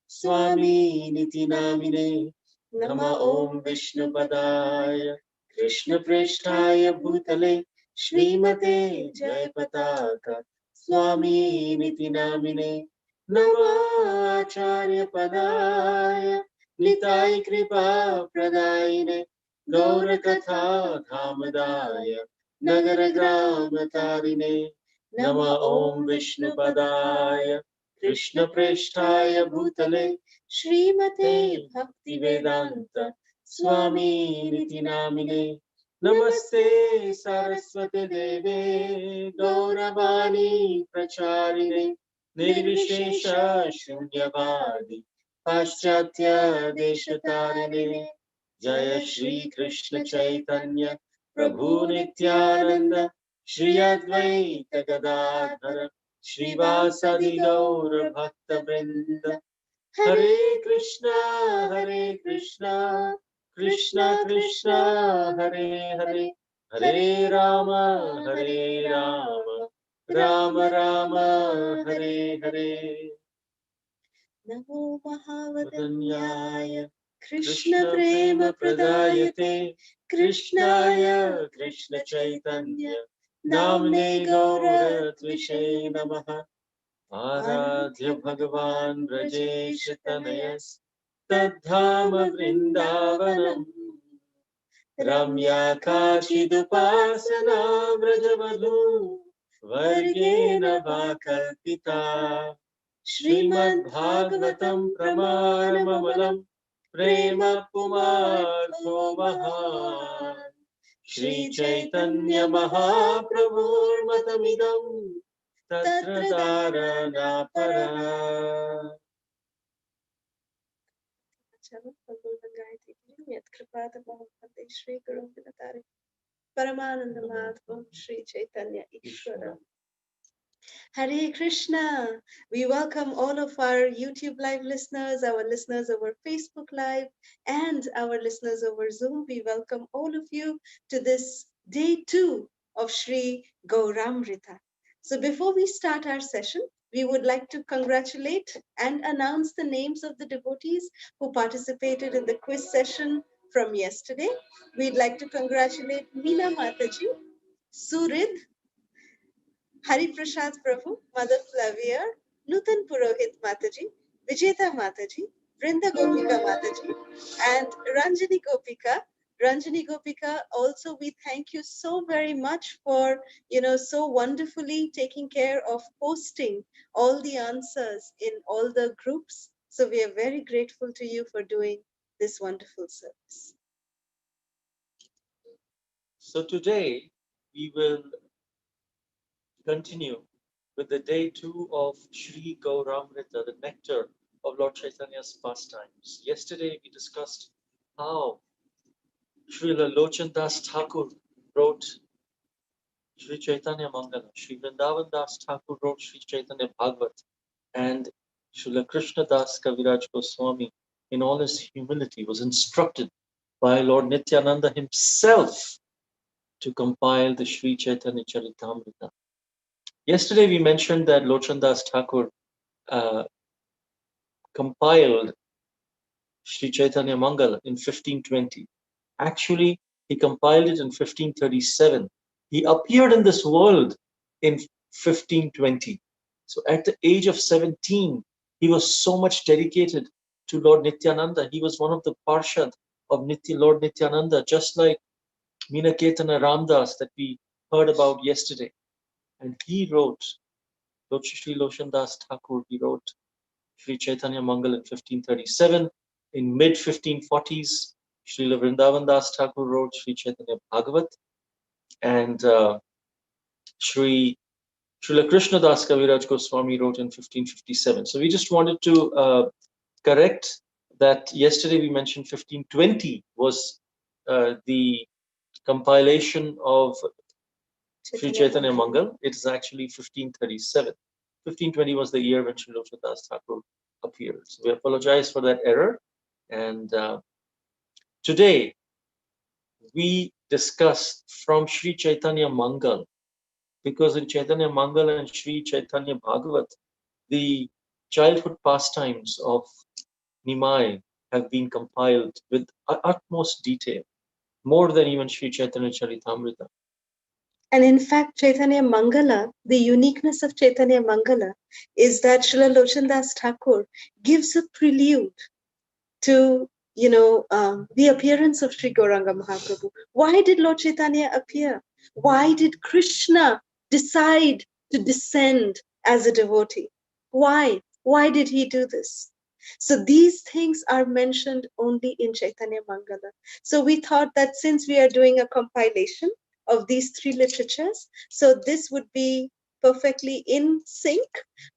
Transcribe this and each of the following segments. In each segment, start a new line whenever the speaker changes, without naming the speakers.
Swami Niti Namine. Nama Om Vishnupadaya Krishna Prishtaya Bhutale Shrimate Jayapataka Swami Niti Namine. Nama Acharya Padaya Nitai Kripa Pradayine Gaurakatha Dhamadaya Nagara Grama Tarine. Nama Om Vishnupadaya Krishna Prishtaya Bhutale Shrimate Bhakti Vedanta Swami Niti Namine. Namaste Saraswati Deve Gauravani Pracharine Nirvishesha Shunyavadi Paschatya Deshatarine. Jaya Shri Krishna Chaitanya Prabhu Nityananda Shri Advaita Gadadhara Shrivasadi Gaura Bhakta Vrinda. Hare Krishna, Krishna Krishna, Hare Hare, Hare Rama, Rama Rama, Hare Hare. Namo Mahavadanyaya Krishna Prema Pradayate Krishnaya Krishna Chaitanya Namne Gaura Tvishe Namaha. Aradhya Bhagavan Rajesh Tanayas Tadhama Vrindavanam Ramya Kachidupasana Vrajavadhu Vargena Vakalpita Srimad Bhagavatam Pramanamamalam Prema Pumar Mahan Shri Chaitanya Mahaprabhur Matamidam Tatra Dharana Para. Shri Guru Vinatari Paramananda Madhvam Shri Chaitanya Ishvara. Hare Krishna. We welcome all of our YouTube live listeners, our listeners over Facebook Live, and our listeners over Zoom. We welcome all of you to this day 2 of Shri Gauramrita. So before we start our session, we would like to congratulate and announce the names of the devotees who participated in the quiz session from yesterday. We'd like to congratulate Meena Mataji, Surid, Hari Prasad Prabhu, Mother Flavia, Nutan Purohit Mataji, Vijeta Mataji, Vrinda Gopika Mataji, and Ranjani Gopika. Ranjani Gopika, also we thank you so very much for, so wonderfully taking care of posting all the answers in all the groups. So we are very grateful to you for doing this wonderful service. So today we will continue with the day 2 of Shri Gauramrita, the nectar of Lord Chaitanya's pastimes. Yesterday we discussed how Srila Lochan Das Thakur wrote Sri Chaitanya Mangala, Sri Vrindavan Das Thakur wrote Sri Chaitanya Bhagavat, and Srila Krishna Das Kaviraj Goswami, in all his humility, was instructed by Lord Nityananda himself to compile the Sri Chaitanya Charitamrita. Yesterday we mentioned that Lochan Das Thakur compiled Sri Chaitanya Mangala in 1520. Actually, he compiled it in 1537. He appeared in this world in 1520. So at the age of 17, he was so much dedicated to Lord Nityananda. He was one of the Parshad of Lord Nityananda, just like Meenaketana Ramdas that we heard about yesterday. And he wrote, Sri Lochan Das Thakur, he wrote Sri Chaitanya Mangala in 1537. In mid-1540s, Srila Vrindavan Das Thakur wrote Sri Chaitanya Bhagavat, and Srila Krishna Das Kaviraj Goswami wrote in 1557. So we just wanted to correct that. Yesterday we mentioned 1520 was the compilation of Sri Chaitanya Mangal. It is actually 1537. 1520 was the year when Srila Lochan Das Thakur appeared. So we apologize for that error. And today we discuss from Sri Chaitanya Mangal, because in Chaitanya Mangal and Sri Chaitanya Bhagavat, the childhood pastimes of Nimai have been compiled with utmost detail, more than even Sri Chaitanya Charitamrita.
And in fact, Caitanya Mangala, the uniqueness of Caitanya Mangala is that Srila Lochandas Thakur gives a prelude to, the appearance of Sri Gauranga Mahaprabhu. Why did Lord Chaitanya appear? Why did Krishna decide to descend as a devotee? Why? Why did he do this? So these things are mentioned only in Chaitanya Mangala. So we thought that since we are doing a compilation of these three literatures, so this would be perfectly in sync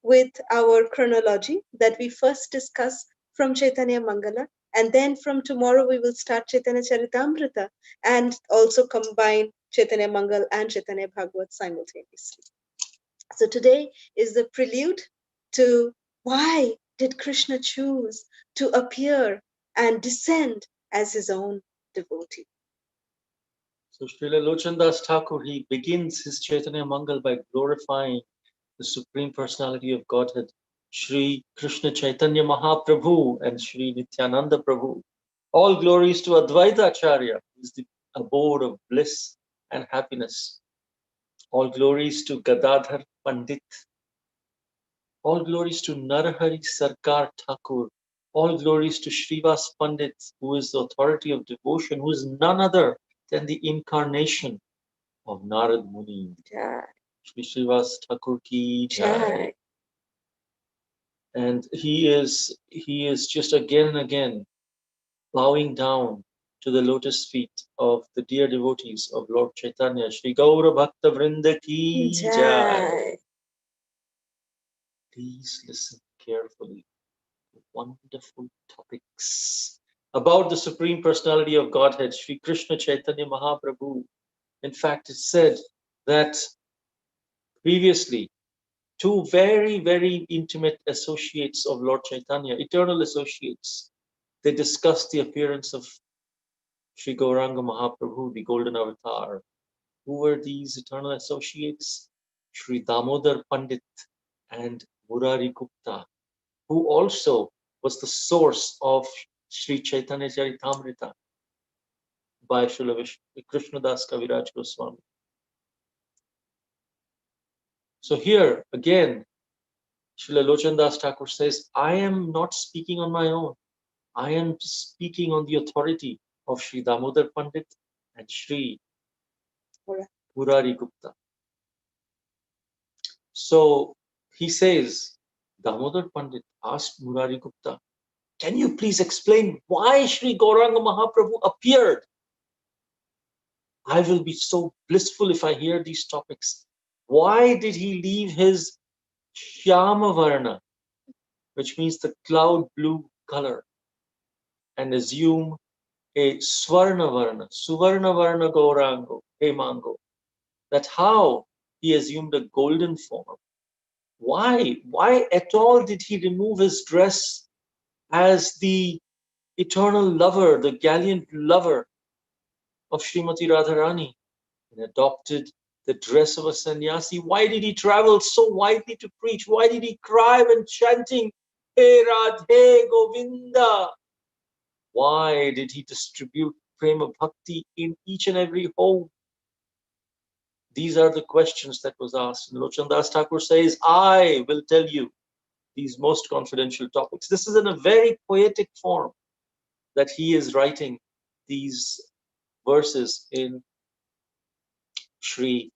with our chronology that we first discuss from Chaitanya Mangala, and then from tomorrow we will start Chaitanya Charitamrita and also combine Chaitanya Mangal and Chaitanya Bhagavat simultaneously. So today is the prelude to why did Krishna choose to appear and descend as his own devotee.
So Srila Lochandas Thakur, he begins his Chaitanya Mangal by glorifying the Supreme Personality of Godhead, Sri Krishna Chaitanya Mahaprabhu and Sri Nityananda Prabhu. All glories to Advaita Acharya, who is the abode of bliss and happiness. All glories to Gadadhar Pandit. All glories to Narahari Sarkar Thakur. All glories to Srivas Pandit, who is the authority of devotion, who is none other than the incarnation of Narad Muni.
Jai.
Shri Srivas Thakur ki
Jai.
jai. And he is just again and again bowing down to the lotus feet of the dear devotees of Lord Chaitanya. Shri Gaura Bhakta Vrinda ki jai.
Jai.
Please listen carefully to wonderful topics about the Supreme Personality of Godhead, Shri Krishna Chaitanya Mahaprabhu. In fact, it's said that previously two very, very intimate associates of Lord Chaitanya, eternal associates, they discussed the appearance of Sri Gauranga Mahaprabhu, the Golden Avatar. Who were these eternal associates? Sri Damodar Pandit and Murari Gupta, who also was the source of Sri Chaitanya Charitamrita by Srila Krishnadas Kaviraj Goswami. So here again, Srila Lochandas Thakur says, I am not speaking on my own. I am speaking on the authority of Sri Damodar Pandit and Sri Murari Gupta. So he says, Damodar Pandit asked Murari Gupta, can you please explain why Sri Gauranga Mahaprabhu appeared? I will be so blissful if I hear these topics. Why did he leave his Shyama Varna, which means the cloud blue color, and assume a Swarna Varna, Suvarna Varna Gaurango, Hemango? That how he assumed a golden form. Why? Why at all did he remove his dress as the eternal lover, the gallant lover of Srimati Radharani, and adopted the dress of a sannyasi? Why did he travel so widely to preach? Why did he cry when chanting, Hey Radhe Govinda? Why did he distribute Prema Bhakti in each and every home? These are the questions that was asked. And Lochandas Thakur says, I will tell you these most confidential topics. This is in a very poetic form that he is writing these verses in Sri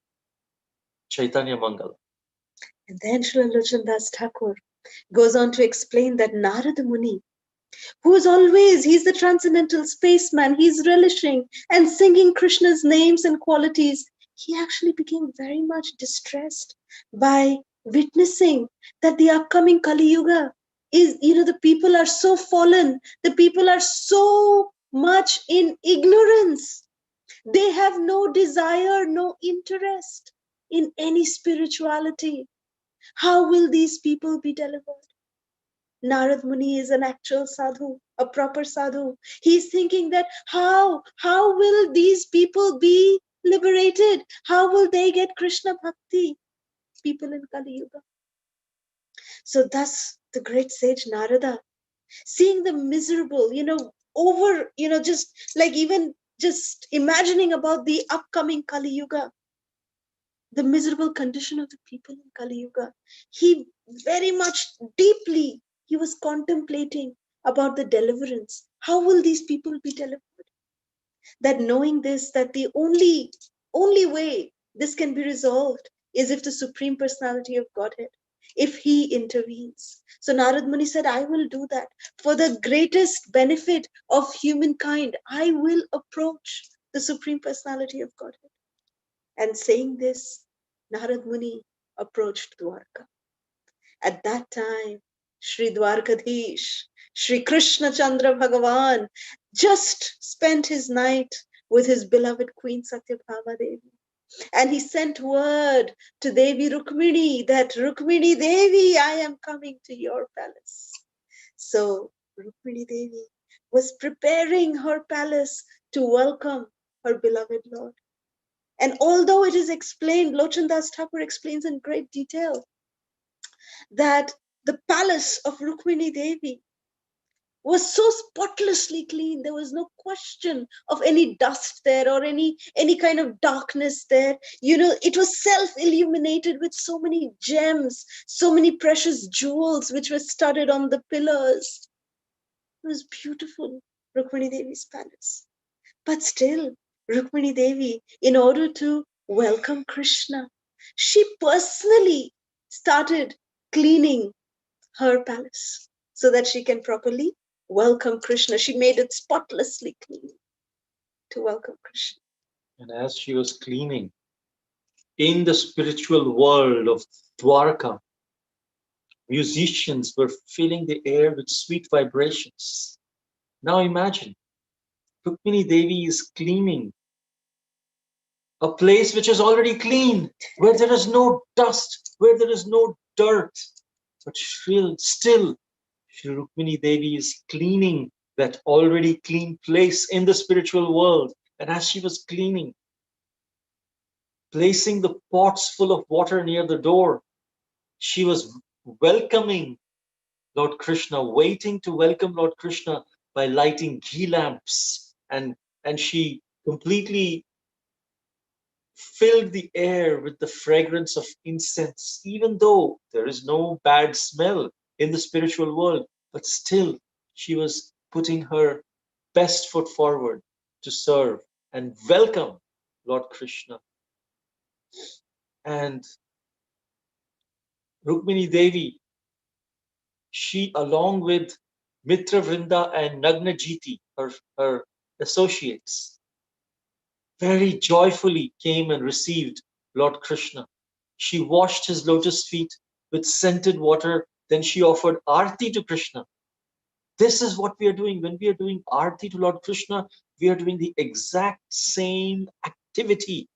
Chaitanya Mangala.
And then Srila Lochandas Thakur goes on to explain that Narada Muni, who's always, he's the transcendental spaceman, he's relishing and singing Krishna's names and qualities, he actually became very much distressed by witnessing that the upcoming Kali Yuga is, the people are so fallen, the people are so much in ignorance. They have no desire, no interest in any spirituality. How will these people be delivered? Narad Muni is an actual sadhu, a proper sadhu. He's thinking that how will these people be liberated? How will they get Krishna Bhakti? People in Kali Yuga. So thus the great sage Narada, seeing the miserable, just like even just imagining about the upcoming Kali Yuga, the miserable condition of the people in Kali Yuga. He very much deeply, he was contemplating about the deliverance. How will these people be delivered? That knowing this, that the only way this can be resolved is if the Supreme Personality of Godhead, if he intervenes. So Narad Muni said, I will do that. For the greatest benefit of humankind, I will approach the Supreme Personality of Godhead. And saying this, Narad Muni approached Dwarka. At that time, Sri Dwarkadhish, Sri Krishna Chandra Bhagavan, just spent his night with his beloved Queen Satyabhama Devi. And he sent word to Devi Rukmini that Rukmini Devi, I am coming to your palace. So Rukmini Devi was preparing her palace to welcome her beloved Lord. And although it is explained, Lochan Das Thakur explains in great detail that the palace of Rukmini Devi was so spotlessly clean. There was no question of any dust there or any kind of darkness there. It was self-illuminated with so many gems, so many precious jewels which were studded on the pillars. It was beautiful, Rukmini Devi's palace. But still, Rukmini Devi, in order to welcome Krishna, she personally started cleaning her palace so that she can properly welcome Krishna. She made it spotlessly clean to welcome Krishna.
And as she was cleaning in the spiritual world of Dwarka, musicians were filling the air with sweet vibrations. Now imagine, Rukmini Devi is cleaning a place which is already clean, where there is no dust, where there is no dirt. But still, Shri Rukmini Devi is cleaning that already clean place in the spiritual world. And as she was cleaning, placing the pots full of water near the door, she was welcoming Lord Krishna, waiting to welcome Lord Krishna by lighting ghee lamps. And she completely filled the air with the fragrance of incense, even though there is no bad smell in the spiritual world, but still she was putting her best foot forward to serve and welcome Lord Krishna. And Rukmini Devi, she along with Mitra Vrinda and Nagnajiti, her associates, very joyfully came and received Lord Krishna. She washed his lotus feet with scented water. Then she offered arti to Krishna. This is what we are doing. When we are doing arti to Lord Krishna, we are doing the exact same activity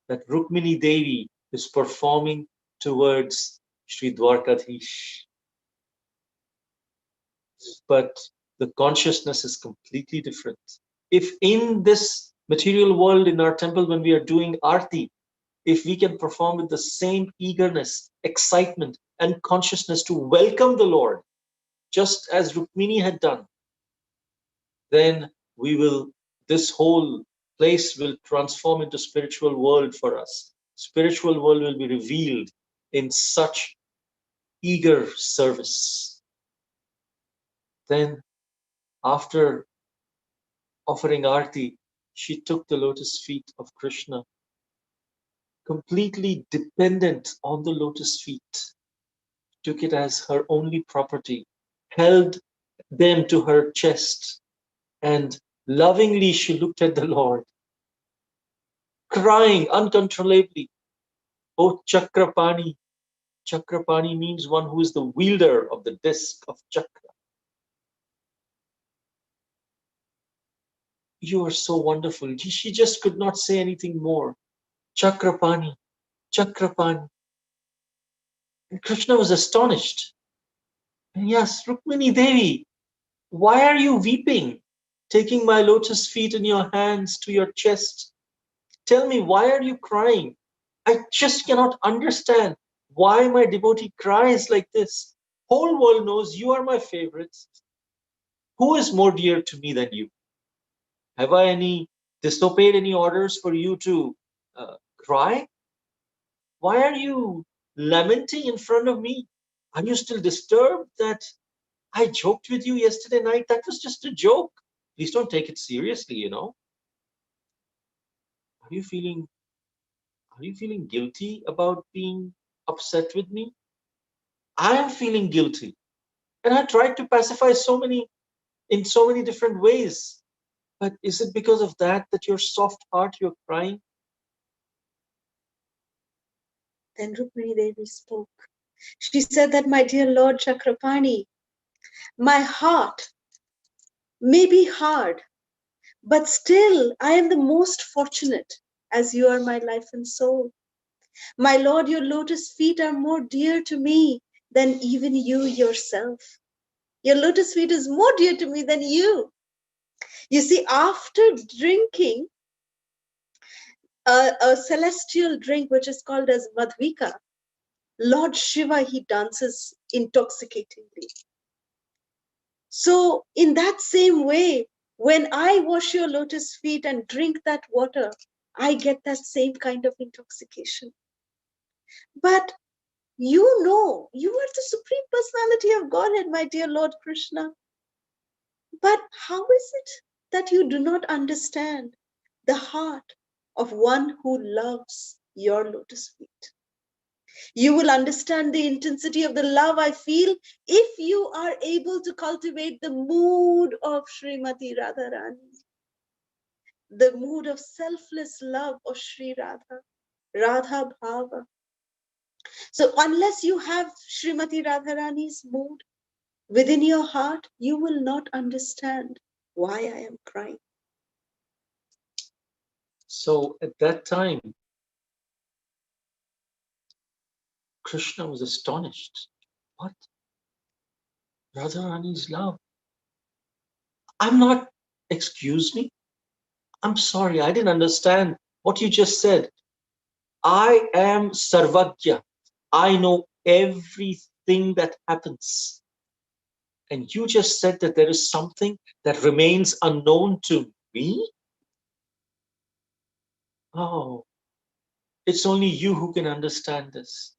that Rukmini Devi is performing towards Sri Dwarkadhish. But the consciousness is completely different. If in this material world, in our temple, when we are doing arti, if we can perform with the same eagerness, excitement, and consciousness to welcome the Lord, just as Rukmini had done, then this whole place will transform into spiritual world for us. Spiritual world will be revealed in such eager service. Then, after offering arti, she took the lotus feet of Krishna, completely dependent on the lotus feet, took it as her only property, held them to her chest, and lovingly she looked at the Lord, crying uncontrollably, "O Chakrapani." Chakrapani means one who is the wielder of the disc of Chakra. You are so wonderful. She just could not say anything more. Chakrapani, Chakrapani. And Krishna was astonished. And yes, Rukmini Devi, why are you weeping, taking my lotus feet in your hands to your chest? Tell me, why are you crying? I just cannot understand why my devotee cries like this. Whole world knows you are my favorite. Who is more dear to me than you? Have I disobeyed any orders for you to cry? Why are you lamenting in front of me? Are you still disturbed that I joked with you yesterday night? That was just a joke. Please don't take it seriously, you know. Are you feeling guilty about being upset with me? I am feeling guilty. And I tried to pacify in so many different ways. But is it because of that your soft heart, you're crying?
Then Rukmini Devi spoke. She said that, my dear Lord Chakrapani, my heart may be hard, but still I am the most fortunate, as you are my life and soul. My Lord, your lotus feet are more dear to me than even you yourself. Your lotus feet is more dear to me than you. You see, after drinking a celestial drink which is called as Madhvika, Lord Shiva, he dances intoxicatingly. So, in that same way, when I wash your lotus feet and drink that water, I get that same kind of intoxication. But you know, you are the Supreme Personality of Godhead, my dear Lord Krishna. But how is it that you do not understand the heart of one who loves your lotus feet? You will understand the intensity of the love I feel if you are able to cultivate the mood of Srimati Radharani, the mood of selfless love of Sri Radha, Radha Bhava. So unless you have Srimati Radharani's mood within your heart, you will not understand why I am crying.
So at that time, Krishna was astonished. What? Radharani's love? I'm not, excuse me? I'm sorry, I didn't understand what you just said. I am Sarvagya. I know everything that happens. And you just said that there is something that remains unknown to me? Oh, it's only you who can understand this.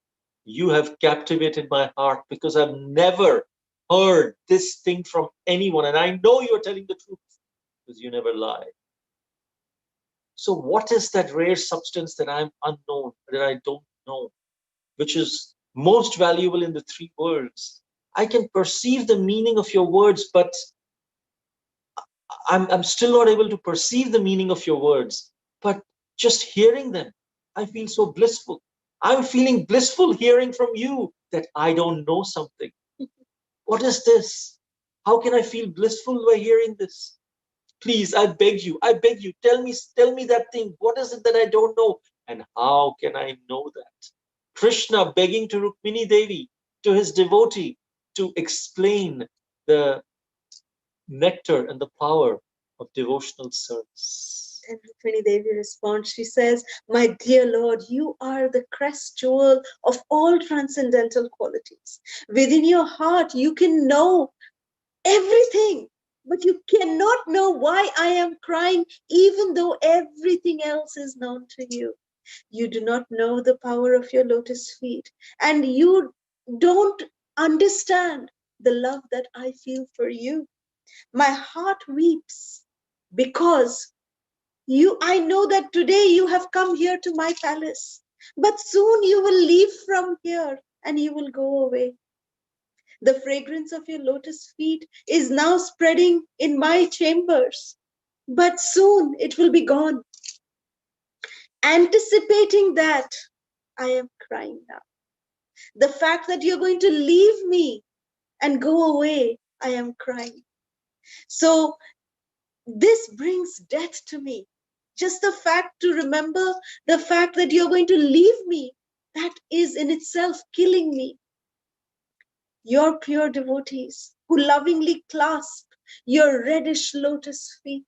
You have captivated my heart because I've never heard this thing from anyone. And I know you're telling the truth because you never lie. So, what is that rare substance that I'm unknown, that I don't know, which is most valuable in the three worlds? I can perceive the meaning of your words, but I'm still not able to perceive the meaning of your words. But just hearing them, I feel so blissful. I'm feeling blissful hearing from you that I don't know something. What is this? How can I feel blissful by hearing this? Please, I beg you, tell me that thing. What is it that I don't know? And how can I know that? Krishna begging to Rukmini Devi, to his devotee, to explain the nectar and the power of devotional service.
And Rukmini Devi responds, she says, my dear Lord, you are the crest jewel of all transcendental qualities. Within your heart, you can know everything, but you cannot know why I am crying, even though everything else is known to you. You do not know the power of your lotus feet, and you don't understand the love that I feel for you. My heart weeps because I know that today you have come here to my palace, but soon you will leave from here and you will go away. The fragrance of your lotus feet is now spreading in my chambers, but soon it will be gone. Anticipating that, I am crying now. The fact that you're going to leave me and go away, I am crying. So this brings death to me. Just the fact to remember the fact that you're going to leave me, that is in itself killing me. Your pure devotees who lovingly clasp your reddish lotus feet,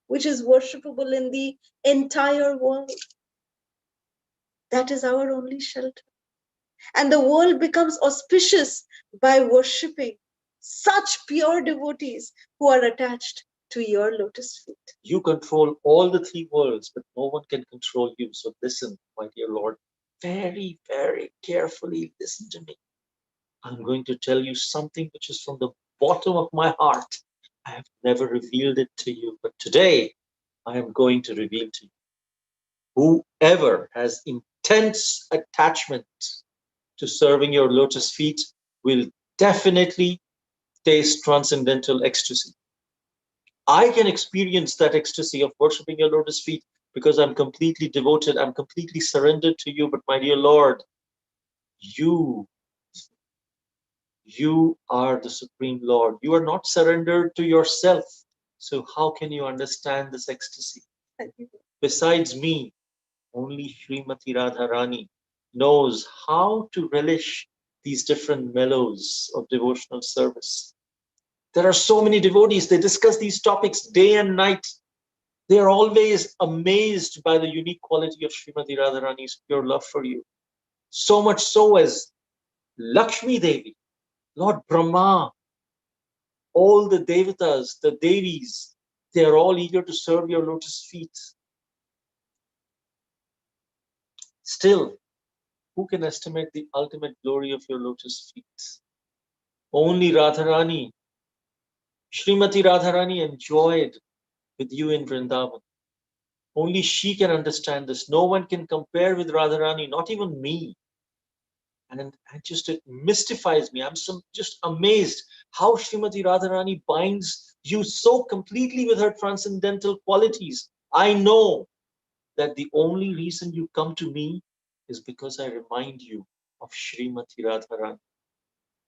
which is worshipable in the entire world. That is our only shelter. And the world becomes auspicious by worshipping such pure devotees who are attached to your lotus feet.
You control all the three worlds, but no one can control you. So listen, my dear Lord, very, very carefully listen to me. I'm going to tell you something which is from the bottom of my heart. I have never revealed it to you, but today I am going to reveal to you. Whoever has intense attachment to serving your lotus feet will definitely taste transcendental ecstasy. I can experience that ecstasy of worshiping your lotus feet because I'm completely devoted, I'm completely surrendered to you. But my dear Lord, you you are the Supreme Lord. You are not surrendered to yourself. So how can you understand this ecstasy? Besides me, only Srimati Radharani knows how to relish these different mellows of devotional service. There are so many devotees, they discuss these topics day and night. They are always amazed by the unique quality of Srimati Radharani's pure love for you. So much so as Lakshmi Devi, Lord Brahma, all the Devatas, the Devis, they are all eager to serve your lotus feet. Still, who can estimate the ultimate glory of your lotus feet? Only Radharani, Srimati Radharani enjoyed with you in Vrindavan. Only she can understand this. No one can compare with Radharani, not even me. And just it mystifies me. I'm just amazed how Srimati Radharani binds you so completely with her transcendental qualities. I know that the only reason you come to me is because I remind you of Srimati Radharani.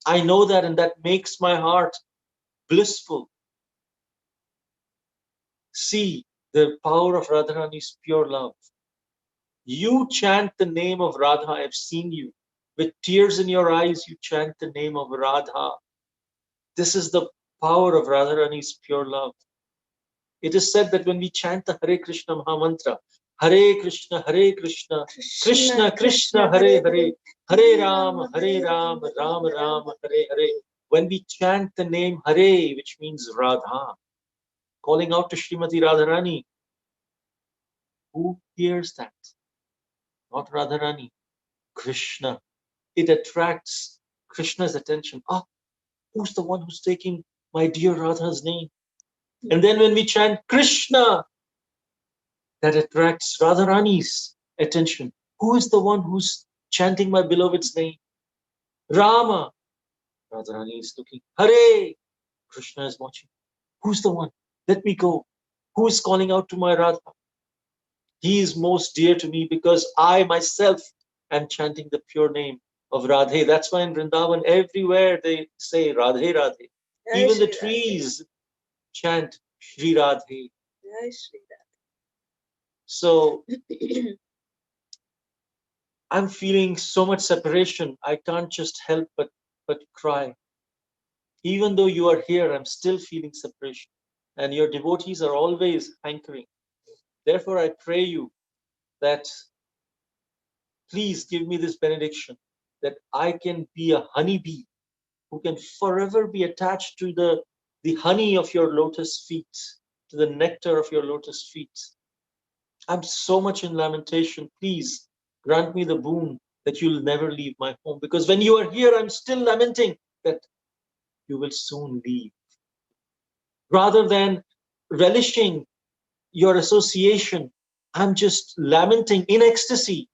I know that, and that makes my heart blissful. See the power of Radharani's pure love. You chant the name of Radha. I've seen you. With tears in your eyes, you chant the name of Radha. This is the power of Radharani's pure love. It is said that when we chant the Hare Krishna Mahamantra, Hare Krishna, Krishna Krishna, Hare Hare, Hare Ram, Ram Ram, Hare Hare. When we chant the name Hare, which means Radha, calling out to Srimati Radharani, who hears that? Not Radharani, Krishna. It attracts Krishna's attention. Ah, who's the one who's taking my dear Radha's name? And then when we chant Krishna, that attracts Radharani's attention. Who is the one who's chanting my beloved's name? Rama. Radharani is looking. Hare. Krishna is watching. Who's the one? Let me go. Who is calling out to my Radha? He is most dear to me because I myself am chanting the pure name of Radhe. That's why in Vrindavan, everywhere they say Radhe, Radhe. Even the trees chant Shri Radhe. So I'm feeling so much separation. I can't just help but cry. Even though you are here, I'm still feeling separation. And your devotees are always hankering. Therefore, I pray you that please give me this benediction that I can be a honeybee who can forever be attached to the honey of your lotus feet, to the nectar of your lotus feet. I'm so much in lamentation. Please grant me the boon that you'll never leave my home. Because when you are here, I'm still lamenting that you will soon leave. Rather than relishing your association, I'm just lamenting in ecstasy.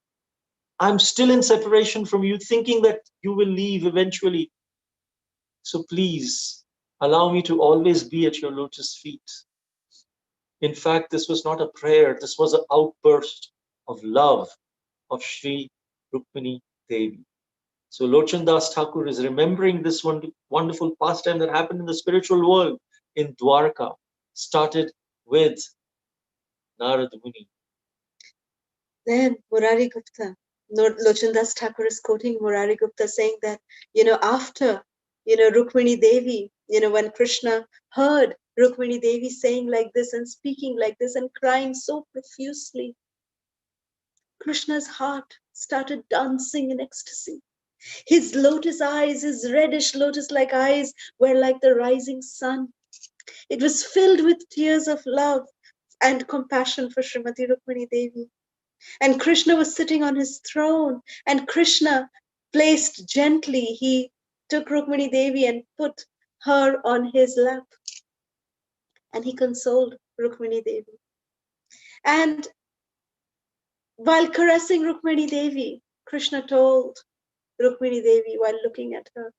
I'm still in separation from you, thinking that you will leave eventually. So please allow me to always be at your lotus feet. In fact, this was not a prayer, this was an outburst of love of Sri Rukmini Devi. So Lochan Das Thakur is remembering this wonderful pastime that happened in the spiritual world in Dwarka, started with Narada Muni.
Then Murari Gupta, Lochan Das Thakur is quoting Murari Gupta saying that, after, Rukmini Devi, when Krishna heard Rukmini Devi saying like this and speaking like this and crying so profusely, Krishna's heart started dancing in ecstasy. His lotus eyes, his reddish lotus-like eyes were like the rising sun. It was filled with tears of love and compassion for Srimati Rukmini Devi. And Krishna was sitting on his throne, and Krishna placed gently, he took Rukmini Devi and put her on his lap, and he consoled Rukmini Devi. And while caressing Rukmini Devi, Krishna told Rukmini Devi while looking at her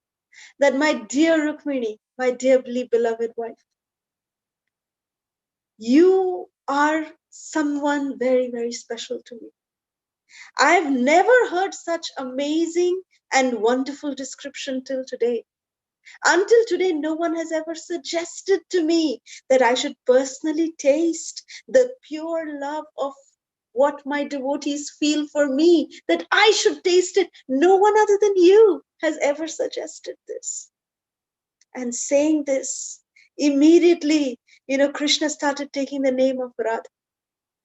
that, my dear Rukmini, my dearly beloved wife, you are someone very, very special to me. I've never heard such amazing and wonderful description till today. Until today, no one has ever suggested to me that I should personally taste the pure love of what my devotees feel for me, that I should taste it. No one other than you has ever suggested this. And saying this, immediately, Krishna started taking the name of Radha.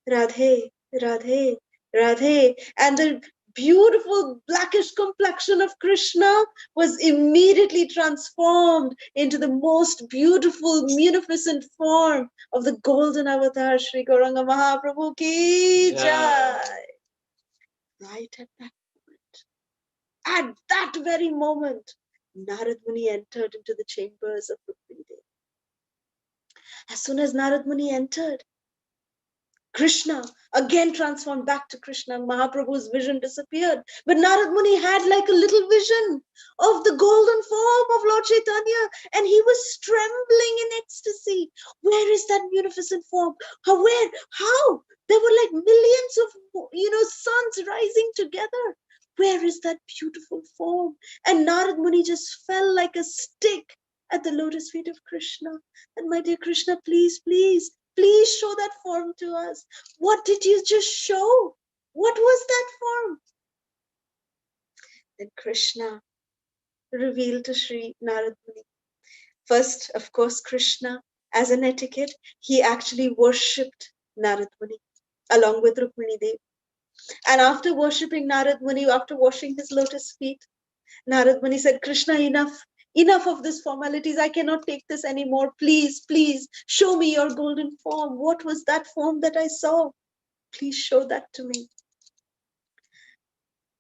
Radhe, Radhe, Radhe. And the beautiful blackish complexion of Krishna was immediately transformed into the most beautiful, munificent form of the golden avatar, Sri Gauranga Mahaprabhu ki jai. Right at that moment, at that very moment, Narad Muni entered into the chambers of Rukmini Devi. As soon as Narad Muni entered, Krishna again transformed back to Krishna. Mahaprabhu's vision disappeared. But Narad Muni had like a little vision of the golden form of Lord Caitanya, and he was trembling in ecstasy. Where is that munificent form? Where? How? There were like millions of, suns rising together. Where is that beautiful form? And Narad Muni just fell like a stick at the lotus feet of Krishna. And my dear Krishna, please, please, please show that form to us. What did you just show? What was that form? Then Krishna revealed to Sri Narad Muni. First, of course, Krishna, as an etiquette, he actually worshipped Narad Muni along with Rukmini Devi. And after worshipping Narad Muni, after washing his lotus feet, Narad Muni said, Krishna, enough of these formalities. I cannot take this anymore. Please, please, show me your golden form. What was that form that I saw? Please show that to me.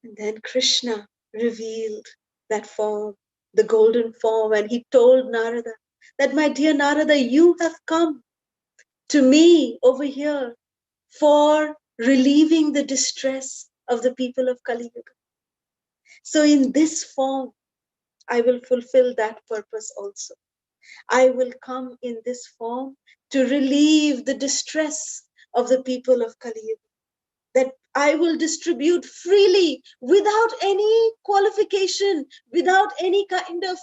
And then Krishna revealed that form, the golden form, and he told Narada that, my dear Narada, you have come to me over here for relieving the distress of the people of Kali Yuga. So in this form, I will fulfill that purpose also. I will come in this form to relieve the distress of the people of Kali Yuga. That I will distribute freely without any qualification, without any kind of,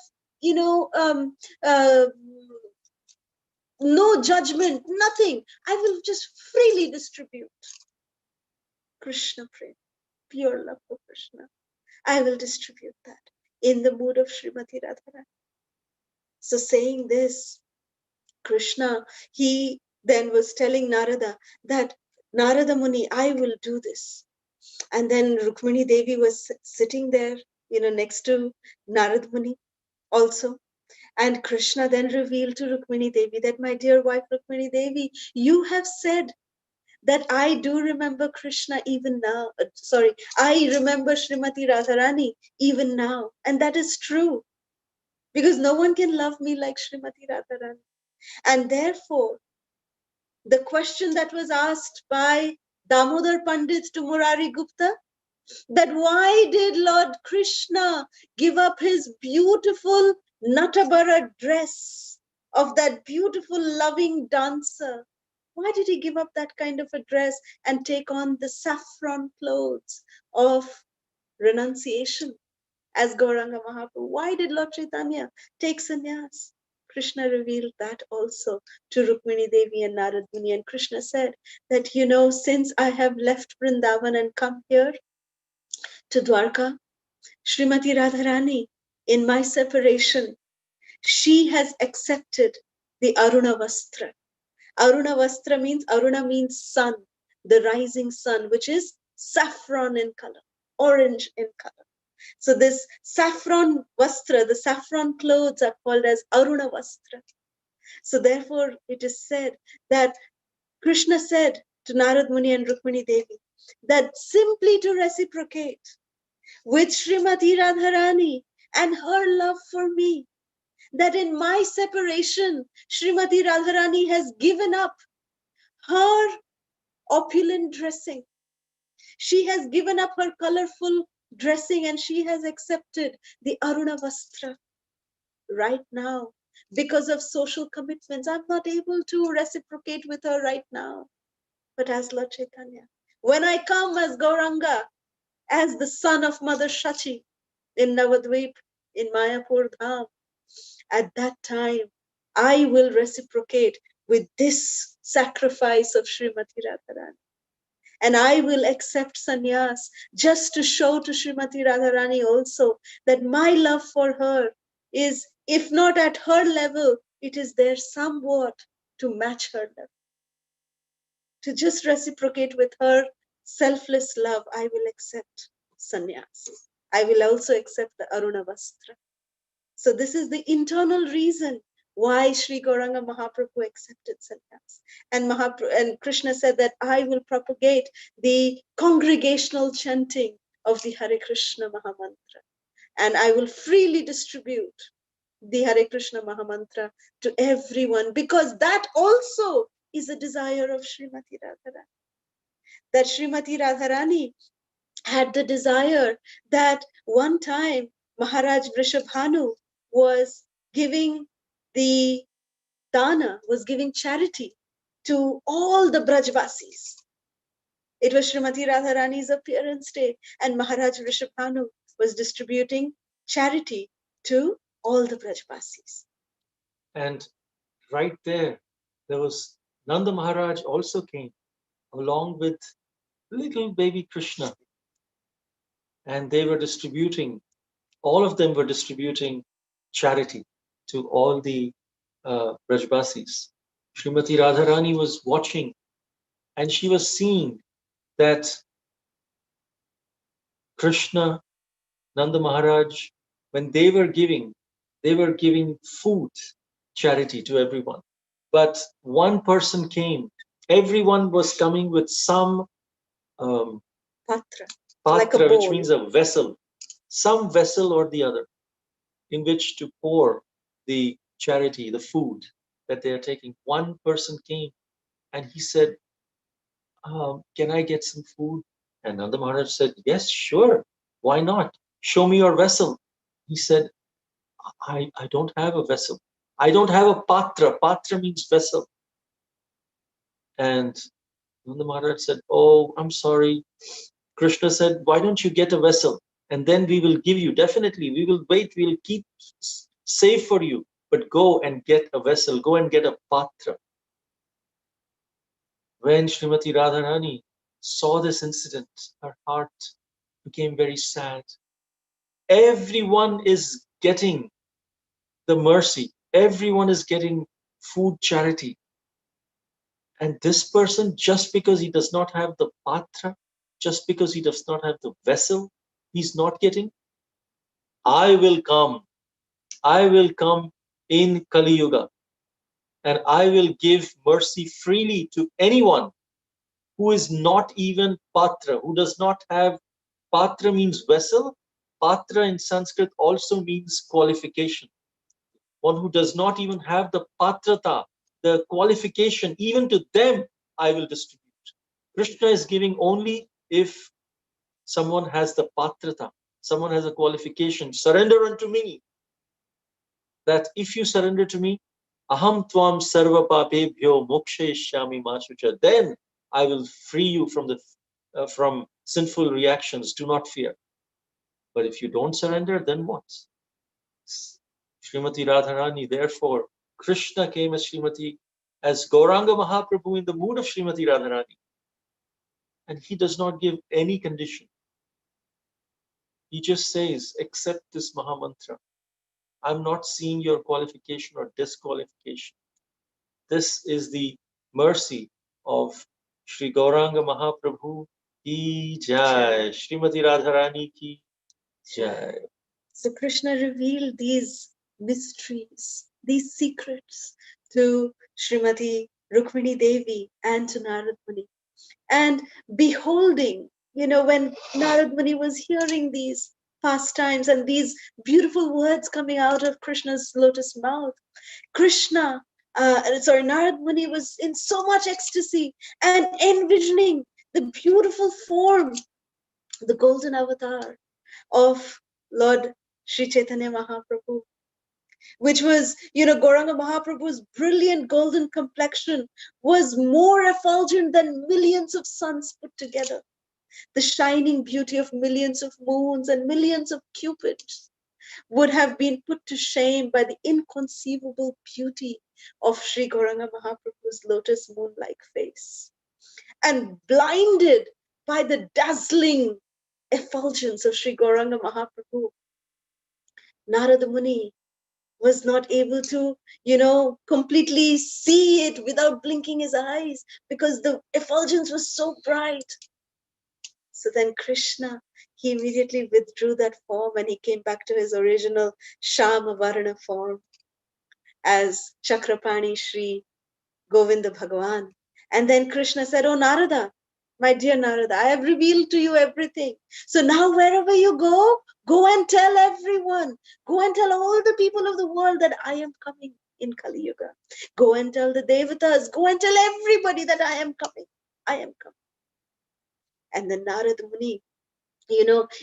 no judgment, nothing. I will just freely distribute. Krishna Prem, pure love for Krishna. I will distribute that in the mood of Srimati Radharani. So saying this, Krishna, he then was telling Narada that, Narada Muni, I will do this. And then Rukmini Devi was sitting there, next to Narad Muni also. And Krishna then revealed to Rukmini Devi that, my dear wife Rukmini Devi, you have said that I do remember Krishna even now. I remember Srimati Radharani even now. And that is true. Because no one can love me like Srimati Radharani. And therefore, the question that was asked by Damodar Pandit to Murari Gupta, that why did Lord Krishna give up his beautiful Natabara dress of that beautiful loving dancer? Why did he give up that kind of a dress and take on the saffron clothes of renunciation as Gauranga Mahaprabhu? Why did Lord Chaitanya take sannyas? Krishna revealed that also to Rukmini Devi and Narad Muni. And Krishna said that, since I have left Vrindavan and come here to Dwarka, Srimati Radharani, in my separation, she has accepted the Aruna Vastra. Aruna Vastra means, Aruna means sun, the rising sun, which is saffron in color, orange in color. So this saffron vastra, the saffron clothes are called as Aruna Vastra. So therefore it is said that Krishna said to Narad Muni and Rukmini Devi that simply to reciprocate with Srimati Radharani and her love for me, that in my separation, Srimati Radharani has given up her opulent dressing. She has given up her colorful dressing and she has accepted the Aruna Vastra. Right now, because of social commitments, I'm not able to reciprocate with her right now. But as Lord Chaitanya, when I come as Gauranga, as the son of Mother Shachi in Navadvip, in Mayapur Dham, at that time, I will reciprocate with this sacrifice of Srimati Radharani. And I will accept sannyas just to show to Srimati Radharani also that my love for her is, if not at her level, it is there somewhat to match her level. To just reciprocate with her selfless love, I will accept sannyas. I will also accept the Aruna Vastra. So this is the internal reason why Sri Gauranga Mahaprabhu accepted sannyas. And Krishna said that I will propagate the congregational chanting of the Hare Krishna Mahamantra. And I will freely distribute the Hare Krishna Mahamantra to everyone, because that also is a desire of Srimati Radharani. That Srimati Radharani had the desire that one time Maharaj Vrishabhanu was giving the dana, was giving charity to all the Brajvasis. It was Srimati Radharani's appearance day, and Maharaj Vrishabhanu was distributing charity to all the Brajvasis.
And right there was Nanda Maharaj also came along with little baby Krishna, and they were distributing, all of them were distributing charity to all the Brajbasis. Srimati Radharani was watching, and she was seeing that Krishna, Nanda Maharaj, when they were giving food charity to everyone. But one person came, everyone was coming with some
Patra,
patra, which means a vessel, some vessel or the other, in which to pour the charity, the food that they are taking. One person came and he said, can I get some food? And Nanda Maharaj said, yes, sure. Why not? Show me your vessel. He said, I don't have a vessel. I don't have a patra. Patra means vessel. And Nanda Maharaj said, oh, I'm sorry. Krishna said, why don't you get a vessel? And then we will give you. Definitely, we will wait. We'll keep safe for you. But go and get a vessel. Go and get a patra. When Srimati Radharani saw this incident, her heart became very sad. Everyone is getting the mercy. Everyone is getting food charity. And this person, just because he does not have the patra, just because he does not have the vessel, he's not getting. I will come in Kali Yuga, and I will give mercy freely to anyone who is not even patra, who does not have. Patra means vessel. Patra in Sanskrit also means qualification. One who does not even have the patrata, the qualification, even to them I will distribute. Krishna is giving only if someone has the patrata, someone has a qualification. Surrender unto me. That if you surrender to me, aham tvam sarva papebhyo mokshayishyami mashucha, then I will free you from sinful reactions. Do not fear. But if you don't surrender, then what? Srimati Radharani, therefore, Krishna came as Gauranga Mahaprabhu in the mood of Srimati Radharani. And he does not give any condition. He just says, accept this Mahamantra. I'm not seeing your qualification or disqualification. This is the mercy of Sri Gauranga Mahaprabhu ki jai, Srimati Radharani ki Jai.
So Krishna revealed these mysteries, these secrets to Srimati Rukmini Devi and to Narad Muni. And beholding, when Narad Muni was hearing these pastimes and these beautiful words coming out of Krishna's lotus mouth, Narad Muni was in so much ecstasy and envisioning the beautiful form, the golden avatar of Lord Sri Chaitanya Mahaprabhu, which was, Gauranga Mahaprabhu's brilliant golden complexion was more effulgent than millions of suns put together. The shining beauty of millions of moons and millions of cupids would have been put to shame by the inconceivable beauty of Sri Gauranga Mahaprabhu's lotus moon-like face. And blinded by the dazzling effulgence of Sri Gauranga Mahaprabhu, Narada Muni was not able to, completely see it without blinking his eyes because the effulgence was so bright. So then Krishna, he immediately withdrew that form and he came back to his original Shama Varana form as Chakrapani Shri Govinda Bhagavan. And then Krishna said, "Oh Narada, my dear Narada, I have revealed to you everything. So now wherever you go and tell everyone. Go and tell all the people of the world that I am coming in Kali Yuga. Go and tell the Devatas. Go and tell everybody that I am coming. I am coming." And then Narada Muni,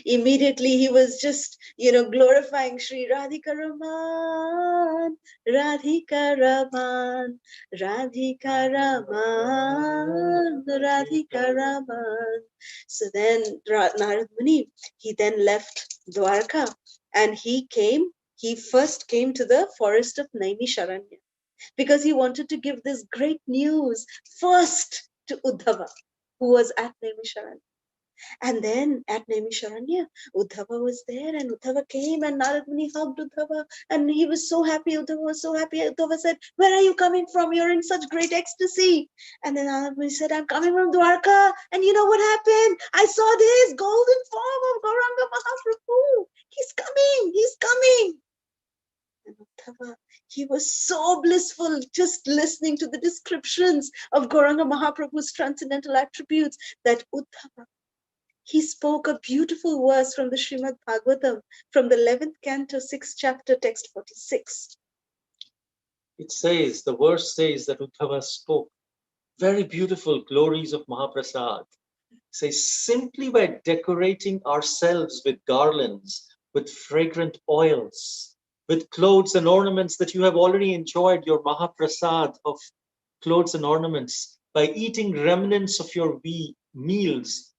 immediately he was just, glorifying Sri Radhika Raman, Radhika Raman, Radhika Raman, Radhika Raman. So then Narad Muni, he then left Dwarka and he first came to the forest of Naimisharanya because he wanted to give this great news first to Uddhava, who was at Naimisharanya. And then at Naimisharanya, Uddhava was there and Uddhava came and Narad Muni hugged Uddhava and he was so happy. Uddhava was so happy. Uddhava said, "Where are you coming from? You're in such great ecstasy." And then Narad Muni said, "I'm coming from Dwarka." And you know what happened? I saw this golden form of Gauranga Mahaprabhu. He's coming. He's coming. And Uddhava, he was so blissful just listening to the descriptions of Gauranga Mahaprabhu's transcendental attributes that Uddhava, he spoke a beautiful verse from the Srimad Bhagavatam, from the 11th canto, 6th chapter, text 46.
The verse says that Uddhava spoke very beautiful glories of Mahaprasad. It says, simply by decorating ourselves with garlands, with fragrant oils, with clothes and ornaments that you have already enjoyed, your Mahaprasad of clothes and ornaments, by eating remnants of your meals,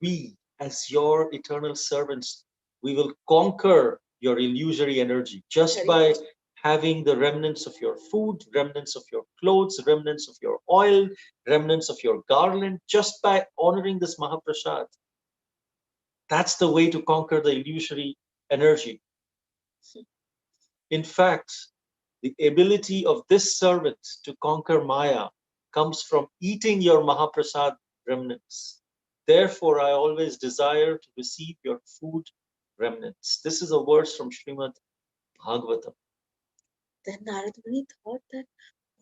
we, as your eternal servants, we will conquer your illusory energy just by having the remnants of your food, remnants of your clothes, remnants of your oil, remnants of your garland, just by honoring this Mahaprasad. That's the way to conquer the illusory energy. In fact, the ability of this servant to conquer Maya comes from eating your Mahaprasad remnants. Therefore, I always desire to receive your food remnants. This is a verse from Srimad Bhagavatam.
Then Narad Muni thought that,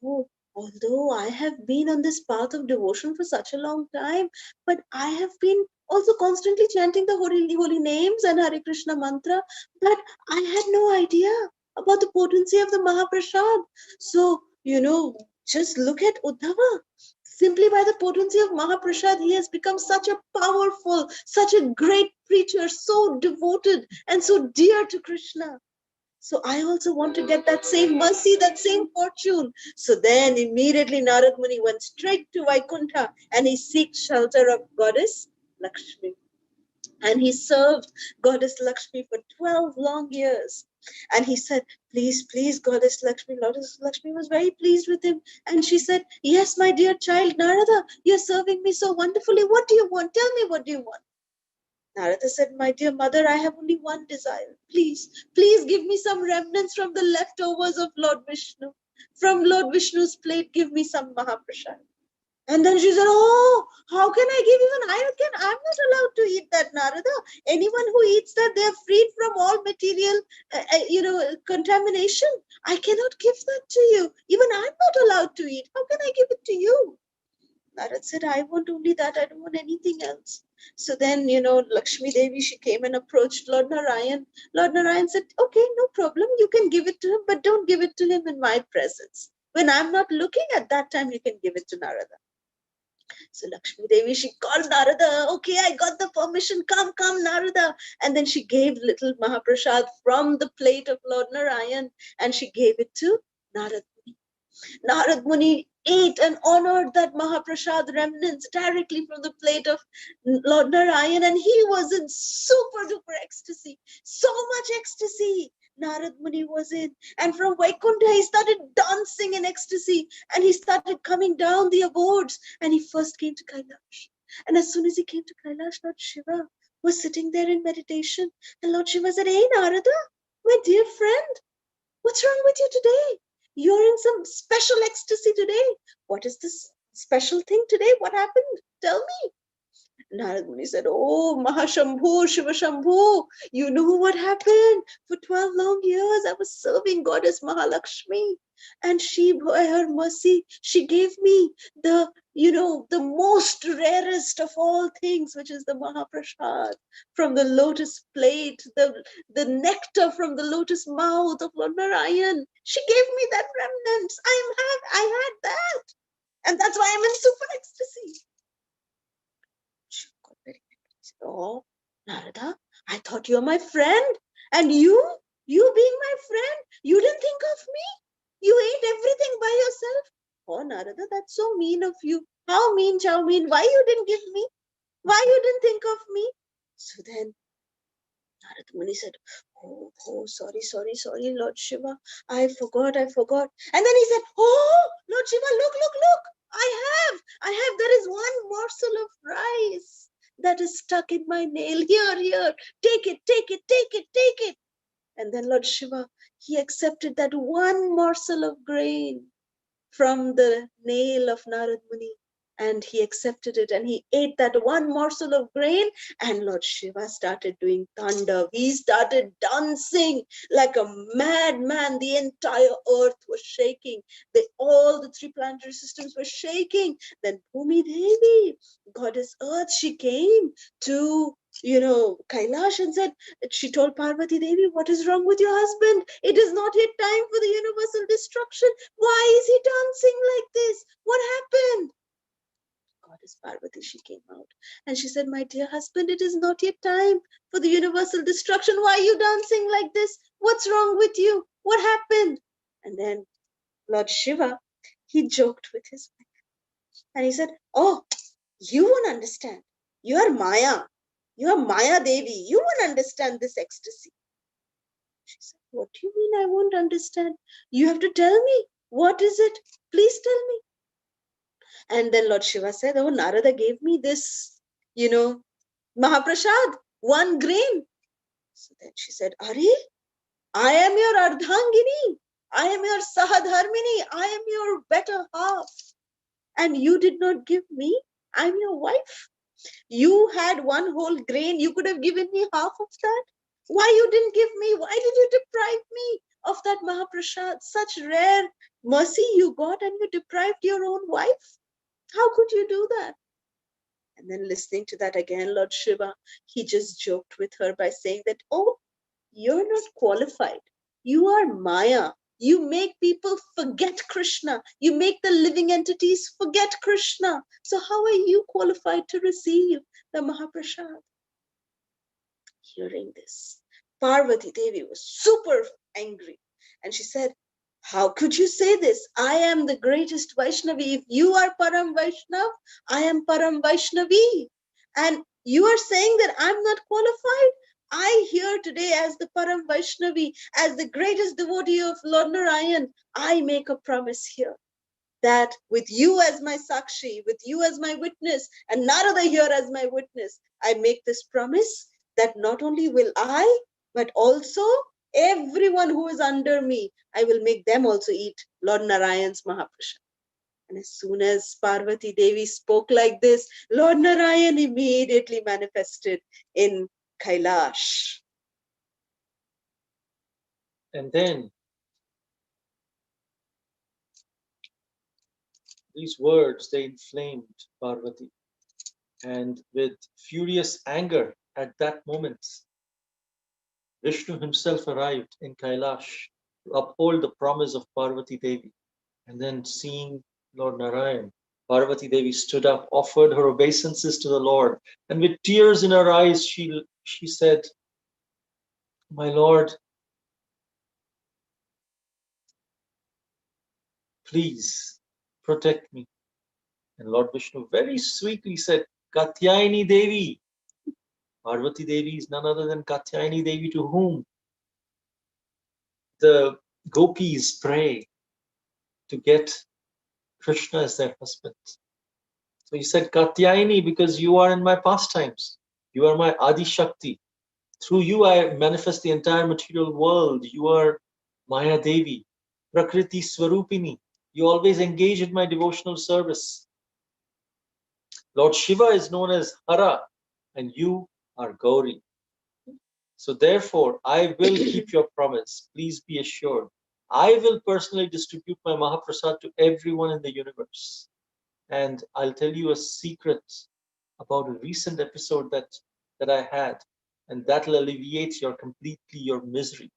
oh, although I have been on this path of devotion for such a long time, but I have been also constantly chanting the holy names and Hare Krishna mantra, but I had no idea about the potency of the Mahaprasad. So, just look at Uddhava. Simply by the potency of Mahaprasad, he has become such a powerful, such a great preacher, so devoted and so dear to Krishna. So I also want to get that same mercy, that same fortune. So then immediately Narad Muni went straight to Vaikuntha and he seeked shelter of goddess Lakshmi. And he served goddess Lakshmi for 12 long years. And he said, "Please, please, goddess Lakshmi." Goddess Lakshmi was very pleased with him. And she said, "Yes, my dear child Narada, you're serving me so wonderfully. What do you want? Tell me, what do you want?" Narada said, "My dear mother, I have only one desire. Please, please give me some remnants from the leftovers of Lord Vishnu. From Lord Vishnu's plate, give me some Mahaprasad." And then she said, oh, how can I give? Even I'm not allowed to eat that, Narada. Anyone who eats that, they're freed from all material, contamination. I cannot give that to you. Even I'm not allowed to eat. How can I give it to you? Narad said, I want only that. I don't want anything else. So then, Lakshmi Devi, she came and approached Lord Narayan. Lord Narayan said, okay, no problem. You can give it to him, but don't give it to him in my presence. When I'm not looking, at that time, you can give it to Narada. So Lakshmi Devi, she called Narada. Okay, I got the permission. Come, Narada. And then she gave little Mahaprasad from the plate of Lord Narayan, and she gave it to Narad Muni. Narad Muni ate and honored that Mahaprasad remnants directly from the plate of Lord Narayan, and he was in super duper ecstasy. So much ecstasy Narad Muni was in. And from Vaikuntha, he started dancing in ecstasy, and he started coming down the abodes, and he first came to Kailash. And as soon as he came to Kailash, Lord Shiva was sitting there in meditation, and Lord Shiva said, hey Narada, my dear friend, what's wrong with you today? You're in some special ecstasy today. What is this special thing today? What happened? Tell me. Narad Muni said, oh, Mahashambhu, Shiva Shambhu, you know what happened? For 12 long years, I was serving Goddess Mahalakshmi. And she, by her mercy, she gave me the most rarest of all things, which is the Mahaprasad from the lotus plate, the nectar from the lotus mouth of Lord Narayan. She gave me that remnants. I had that. And that's why I'm in super ecstasy. She got very angry. She said, oh, Narada, I thought you were my friend. And you being my friend, you didn't think of me. You ate everything by yourself. Oh, Narada, that's so mean of you. How mean, chow mean? Why you didn't give me? Why you didn't think of me? So then Narada Muni said, oh, sorry, Lord Shiva. I forgot. And then he said, oh, Lord Shiva, look. I have, there is one morsel of rice that is stuck in my nail. Here, take it. And then Lord Shiva, he accepted that one morsel of grain from the nail of Narad Muni, and he accepted it, and he ate that one morsel of grain, and Lord Shiva started doing thunder. He started dancing like a madman. The entire earth was shaking. All the three planetary systems were shaking. Then Bhumi Devi, goddess earth, she came to Kailash and said, she told Parvati Devi, what is wrong with your husband? It is not yet time for the universal destruction. Why is he dancing like this? What happened? Goddess Parvati, she came out and she said, my dear husband, it is not yet time for the universal destruction. Why are you dancing like this? What's wrong with you? What happened? And then Lord Shiva, he joked with his wife and he said, oh, you won't understand. You are Maya. You are Maya Devi. You won't understand this ecstasy. She said, what do you mean I won't understand? You have to tell me. What is it? Please tell me. And then Lord Shiva said, oh, Narada gave me this, Mahaprasad, one grain. So then she said, Are, I am your Ardhangini. I am your Sahadharmini. I am your better half. And you did not give me. I'm your wife. You had one whole grain. You could have given me half of that. Why you didn't give me? Why did you deprive me of that Mahaprasad? Such rare mercy you got and you deprived your own wife. How could you do that? And then listening to that again, Lord Shiva, he just joked with her by saying that, oh, you're not qualified. You are Maya. You make people forget Krishna. You make the living entities forget Krishna. So how are you qualified to receive the Mahaprasad? Hearing this, Parvati Devi was super angry. And she said, how could you say this? I am the greatest Vaishnavi. If you are Param Vaishnav, I am Param Vaishnavi. And you are saying that I'm not qualified? I here today as the Param Vaishnavi, as the greatest devotee of Lord Narayan, I make a promise here that with you as my Sakshi, with you as my witness, and Narada here as my witness, I make this promise that not only will I, but also everyone who is under me, I will make them also eat Lord Narayan's Mahaprasad. And as soon as Parvati Devi spoke like this, Lord Narayan immediately manifested in Kailash.
And then these words, they inflamed Parvati. And with furious anger at that moment, Vishnu himself arrived in Kailash to uphold the promise of Parvati Devi. And then seeing Lord Narayan, Parvati Devi stood up, offered her obeisances to the Lord, and with tears in her eyes, she said, "My Lord, please protect me." And Lord Vishnu very sweetly said, "Katyayani Devi." Parvati Devi is none other than Katyayani Devi, to whom the gopis pray to get Krishna as their husband. So he said, "Katyayani, because you are in my pastimes. You are my Adi Shakti. Through you I manifest the entire material world. You are Maya Devi, Prakriti Swarupini. You always engage in my devotional service. Lord Shiva is known as Hara, and you are Gauri. So therefore, I will keep your promise. Please be assured. I will personally distribute my Mahaprasad to everyone in the universe. And I'll tell you a secret about a recent episode that I had, and that'll alleviate your misery.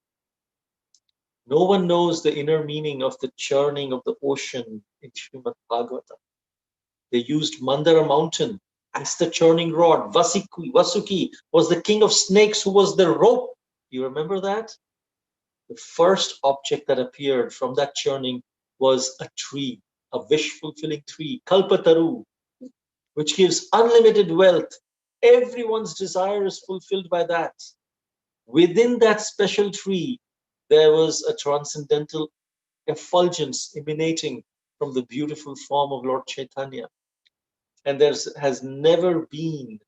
No one knows the inner meaning of the churning of the ocean in Srimad Bhagavatam. They used Mandara mountain as the churning rod. Vasuki was the king of snakes who was the rope. You remember that? The first object that appeared from that churning was a tree, a wish-fulfilling tree, Kalpataru, which gives unlimited wealth. Everyone's desire is fulfilled by that. Within that special tree, there was a transcendental effulgence emanating from the beautiful form of Lord Chaitanya. And there has never been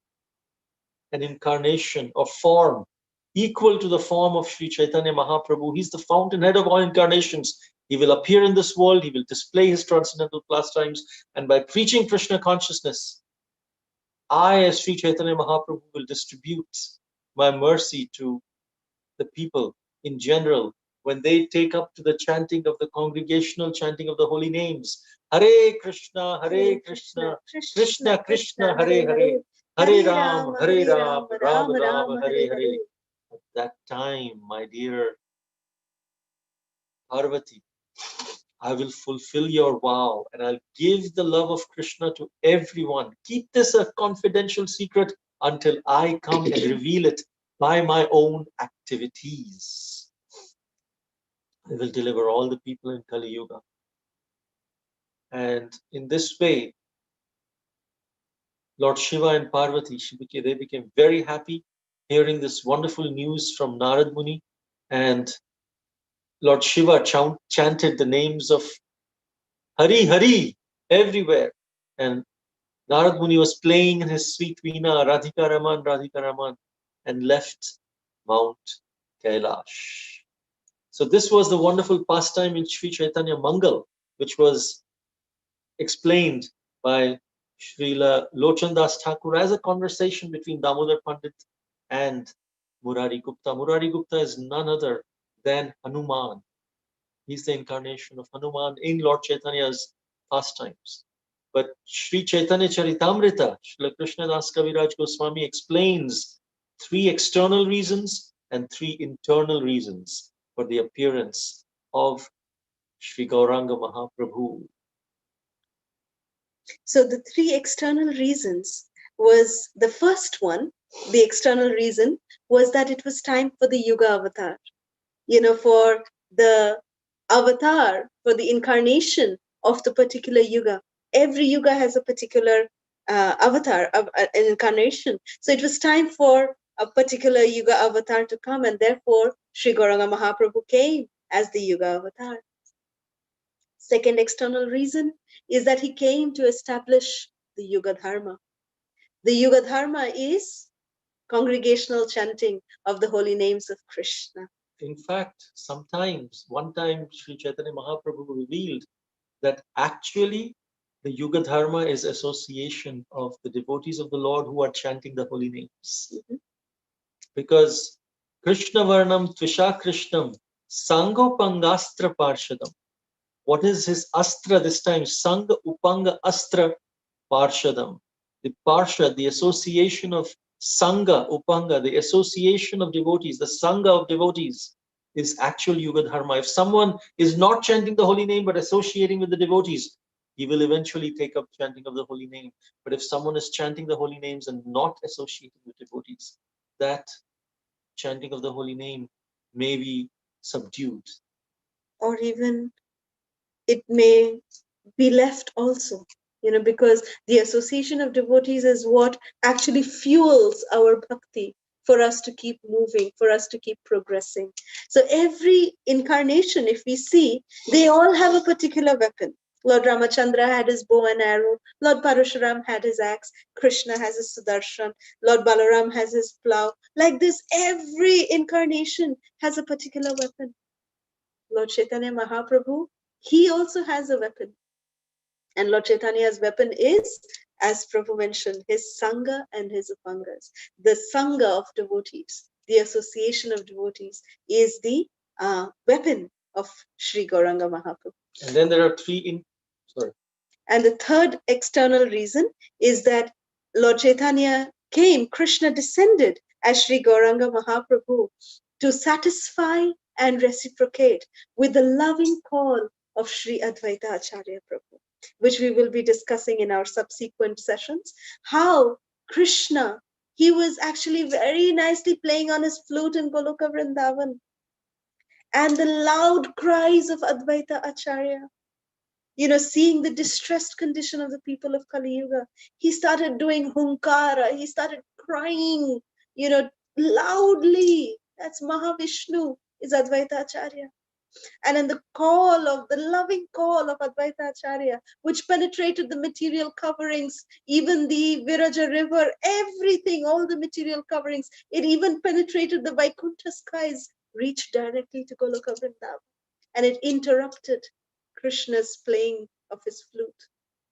an incarnation or form equal to the form of Sri Chaitanya Mahaprabhu. He's the fountainhead of all incarnations. He will appear in this world, he will display his transcendental pastimes, and by preaching Krishna consciousness, I, as Sri Chaitanya Mahaprabhu, will distribute my mercy to the people in general when they take up to the chanting of the congregational chanting of the holy names. Hare Krishna, Hare Krishna, Krishna Krishna, Hare Hare, Hare Ram, Hare Ram, Ram Ram, Hare Hare. At that time, my dear Parvati, I will fulfill your vow and I'll give the love of Krishna to everyone. Keep this a confidential secret until I come and reveal it by my own activities. I will deliver all the people in Kali Yuga. And in this way, Lord Shiva and Parvati, they became very happy hearing this wonderful news from Narad Muni. And Lord Shiva chanted the names of Hari Hari everywhere. And Narad Muni was playing in his sweet veena, Radhika Raman, and left Mount Kailash. So this was the wonderful pastime in Sri Chaitanya Mangal, which was explained by Srila Lochandas Thakur as a conversation between Damodar Pandit and Murari Gupta. Murari Gupta is none other than Hanuman. He's the incarnation of Hanuman in Lord Chaitanya's pastimes. But Sri Chaitanya Charitamrita, Srila Krishnadas Kaviraj Goswami explains 3 external reasons and 3 internal reasons for the appearance of Sri Gauranga Mahaprabhu.
So the 3 external reasons was the first one, the external reason was that it was time for the Yuga avatar. For the avatar, for the incarnation of the particular Yuga. Every Yuga has a particular avatar, an incarnation. So it was time for a particular Yuga avatar to come, and therefore Sri Gauranga Mahaprabhu came as the Yuga avatar. Second external reason is that he came to establish the Yuga Dharma. The Yuga Dharma is congregational chanting of the holy names of Krishna.
In fact, one time Sri Chaitanya Mahaprabhu revealed that actually The Yuga Dharma is association of the devotees of the Lord who are chanting the holy names. Because Krishna Varnam Tvisha Krishnam Sangopangastra Parshadam. What is his astra this time? Sangha Upanga Astra Parshadam. The Parshad, the association of Sangha Upanga, the association of devotees, the Sangha of devotees is actual Yuga Dharma. If someone is not chanting the holy name but associating with the devotees, he will eventually take up chanting of the holy name. But if someone is chanting the holy names and not associating with devotees, that chanting of the holy name may be subdued.
Or even it may be left also, because the association of devotees is what actually fuels our bhakti for us to keep moving, for us to keep progressing. So every incarnation, if we see, they all have a particular weapon. Lord Ramachandra had his bow and arrow. Lord Parashuram had his axe. Krishna has his Sudarshan. Lord Balaram has his plow. Like this, every incarnation has a particular weapon. Lord Chaitanya Mahaprabhu, he also has a weapon. And Lord Chaitanya's weapon is, as Prabhu mentioned, his Sangha and his Upangas. The Sangha of devotees, the association of devotees, is the weapon of Sri Gauranga Mahaprabhu.
And then there are three sorry.
And the third external reason is that Lord Chaitanya came, Krishna descended as Sri Gauranga Mahaprabhu to satisfy and reciprocate with the loving call of Sri Advaita Acharya Prabhu, which we will be discussing in our subsequent sessions. How Krishna, he was actually very nicely playing on his flute in Goloka Vrindavan. And the loud cries of Advaita Acharya, seeing the distressed condition of the people of Kali Yuga, he started doing hunkara, he started crying, loudly. That's Mahavishnu, is Advaita Acharya. And in the call of the loving call of Advaita Acharya, which penetrated the material coverings, even the Viraja river, everything, all the material coverings, it even penetrated the Vaikuntha skies, reached directly to Goloka Vrindavan. And it interrupted Krishna's playing of his flute.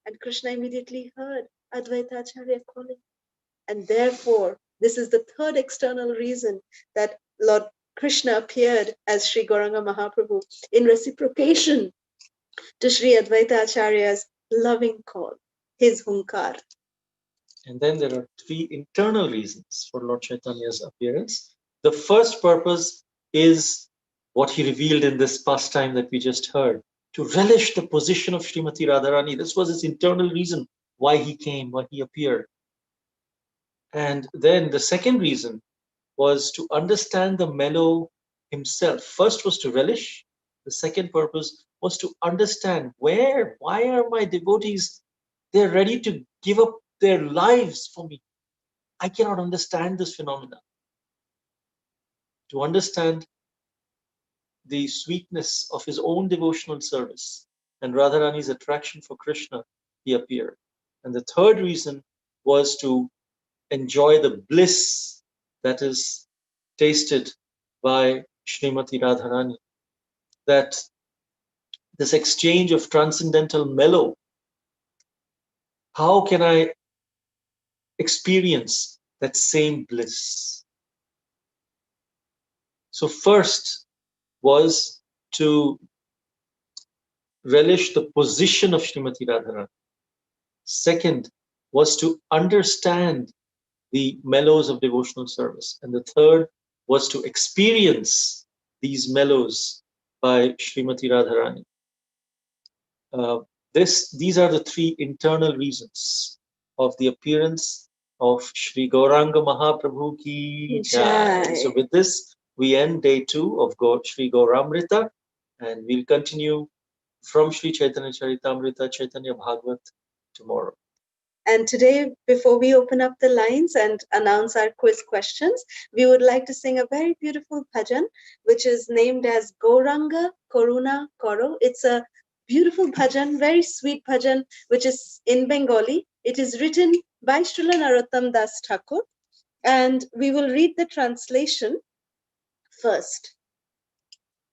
And Krishna immediately heard Advaita Acharya calling. And therefore, this is the third external reason that Lord Krishna appeared as Sri Gauranga Mahaprabhu in reciprocation to Sri Advaita Acharya's loving call, his hunkar.
And then there are three internal reasons for Lord Chaitanya's appearance. The first purpose is what he revealed in this pastime that we just heard, to relish the position of Srimati Radharani. This was his internal reason why he came, why he appeared. And then the second reason was to understand the mellow himself. First was to relish. The second purpose was to understand why are my devotees, they're ready to give up their lives for me. I cannot understand this phenomenon. To understand the sweetness of his own devotional service and Radharani's attraction for Krishna, he appeared. And the third reason was to enjoy the bliss that is tasted by Srimati Radharani. That this exchange of transcendental mellow, how can I experience that same bliss? So first was to relish the position of Srimati Radharani. Second was to understand the mellows of devotional service. And the third was to experience these mellows by Srimati Radharani. These are the three internal reasons of the appearance of Sri Gauranga Mahaprabhu ki jai. So with this, we end day 2 of Sri Gauramrita, and we'll continue from Sri Chaitanya Charitamrita, Chaitanya Bhagavat tomorrow.
And today, before we open up the lines and announce our quiz questions, we would like to sing a very beautiful bhajan, which is named as Gauranga Karuna Karo. It's a beautiful bhajan, very sweet bhajan, which is in Bengali. It is written by Srila Narottam Das Thakur, and we will read the translation first.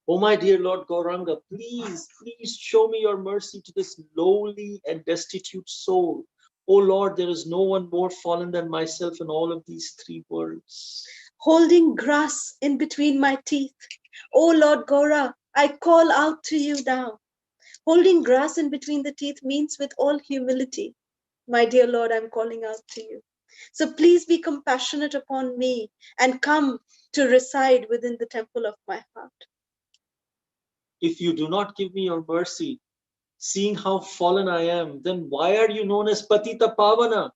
Oh, my dear Lord Gauranga, please, please show me your mercy to this lowly and destitute soul. Oh Lord, there is no one more fallen than myself in all of these three worlds.
Holding grass in between my teeth. Oh Lord Gaura, I call out to you now. Holding grass in between the teeth means with all humility. My dear Lord, I'm calling out to you. So please be compassionate upon me and come to reside within the temple of my heart.
If you do not give me your mercy, seeing how fallen I am, then why are you known as Patita Pavana,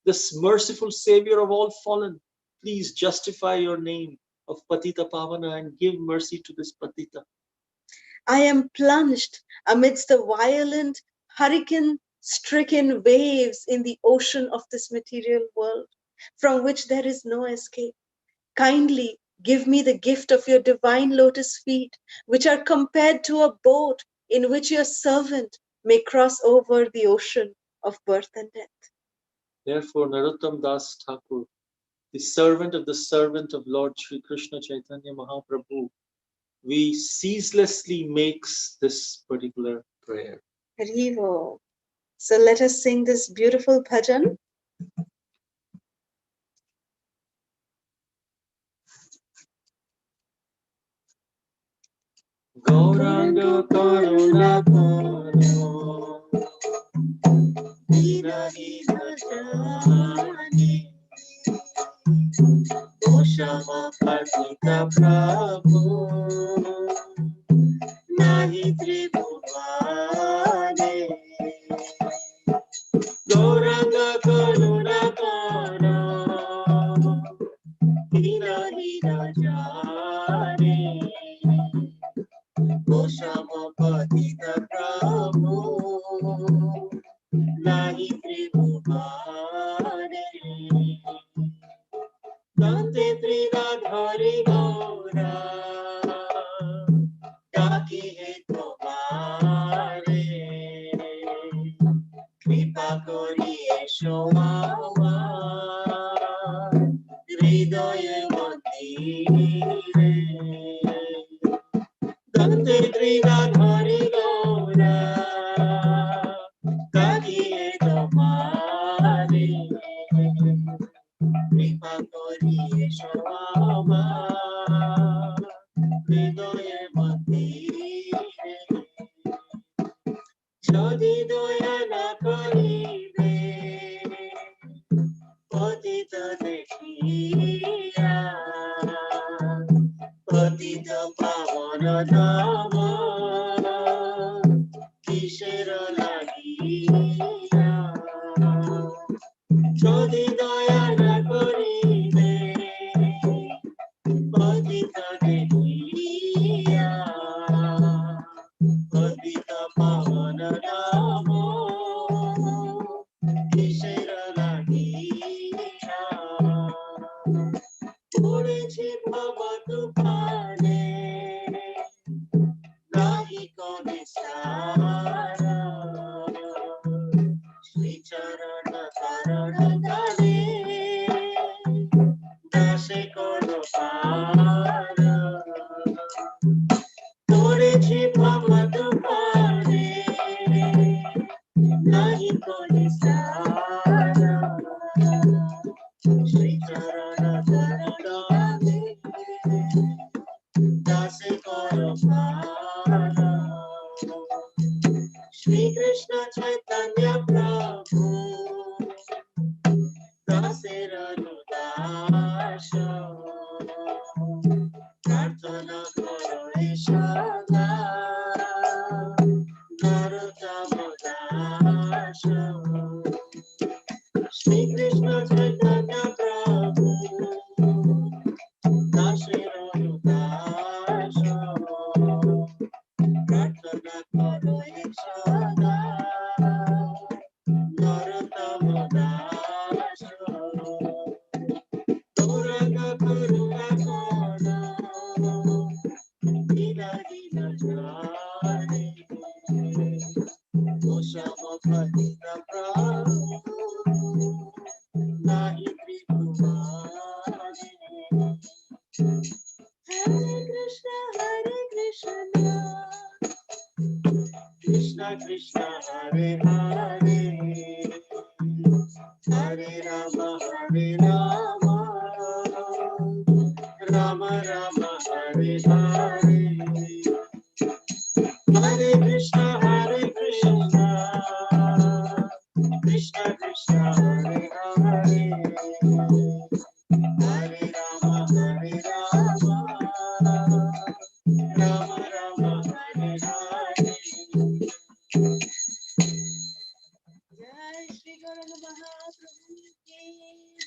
this merciful savior of all fallen? Please justify your name of Patita Pavana and give mercy to this Patita.
I am plunged amidst the violent, hurricane-stricken waves in the ocean of this material world, from which there is no escape. Kindly give me the gift of your divine lotus feet, which are compared to a boat in which your servant may cross over the ocean of birth and death.
Therefore, Narottam Das Thakur, the servant of Lord Sri Krishna Chaitanya Mahaprabhu, we ceaselessly makes this particular prayer.
Harivo. So let us sing this beautiful bhajan.
Gauranga Karuna Karo Vinahina Jani Doshama Patita Prabhu Nahi Tribhuvane Gauranga Karuna Karo Vinahina Jani Doshama Patita Prabhu Nahi Tribhuvane Dante Tridhari Gaura Taki He Tomare Kripa Kori Esho Amar Hridaye Mandire Dante Tridhari Gaura Taki He Tomare Kripa Kori Esho Amar Hridaye Mandire Jodi Doya Na Koribe Patita Dekhiya Patita Pavana Dhama Kishera Lagiya Jodi Doya Na Koribe Patita Dekhiya Patita Pavana Dhama Kishera Lagiya পড়েছি ভাবা তুফানে নাহি কবি সারা শ্রীচরণ কারণ গানে দাসে করো পার পড়েছি ভাবা তুফানে নাহি কবি সারা শ্রীচরণ কারণ Dase Koro Para Shri Krishna Chaitanya Prabhu Dase Ranudasha Prarthana Koro Ishada Narottama Dasha Shri Krishna Chaitanya Prabhu Dase Ranudasha Prarthana Koro Ishada Narottama Dasha Gauranga Karuna Koro Hina Hina Jani Doshama Patita Prabhu Nahi Tribhuvane Hare Krishna Krishna, Hare Hare, Hare Rama, Hare Rama, Rama Rama, Hare Hare, Hare Krishna, Krishna Krishna, Hare Hare, Hare Rama, Hare Rama, Rama Rama, Hare Hare.
Jai Shri Gauranga Mahaprabhu ki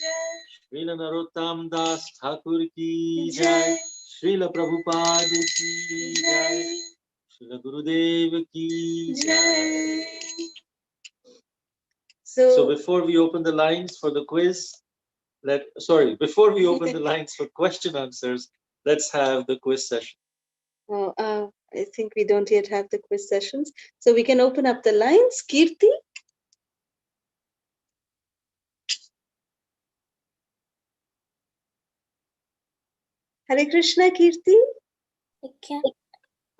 Jai.
Srila Narottam Das Thakur ki Jai, Srila Prabhupada ki Jai, Srila Gurudev ki Jai. So before we open the lines for the quiz, before we open the lines for question answers, let's have the quiz session.
Oh, I think we don't yet have the quiz sessions. So we can open up the lines. Kirti? Hare Krishna, Kirti?
Okay.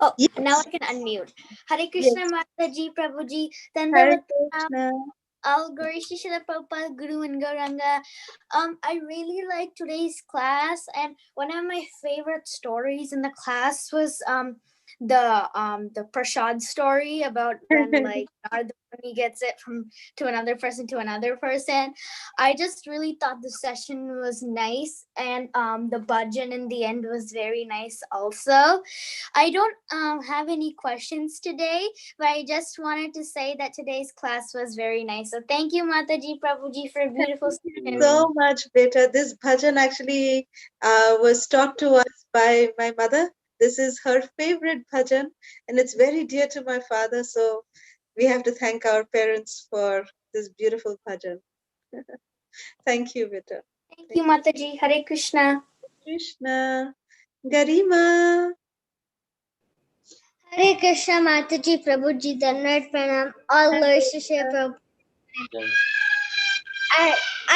Oh,
Yes.
now I can unmute. Hare Krishna,
Yes.
Mataji, Prabhuji,
Hare
Dandavat,
Krishna.
Al Gaurishi Shila Prabhupada, Guru and Gauranga. I really liked today's class, and one of my favorite stories in the class was the Prashad story about when like Narada Muni gets it from to another person to another person. I just really thought the session was nice, and the bhajan in the end was very nice also. I don't have any questions today, but I just wanted to say that today's class was very nice. So thank you, Mataji, Prabhuji, for a beautiful session.
So much better. This bhajan actually was taught to us by my mother. This is her favorite bhajan, and it's very dear to my father. So we have to thank our parents for this beautiful bhajan. Thank you, Vita.
Thank you, Mataji. Hare Krishna.
Krishna. Garima.
Hare Krishna, Mataji, Prabhuji, Dhanwad Pranam, all Lord Shishya Prabhu.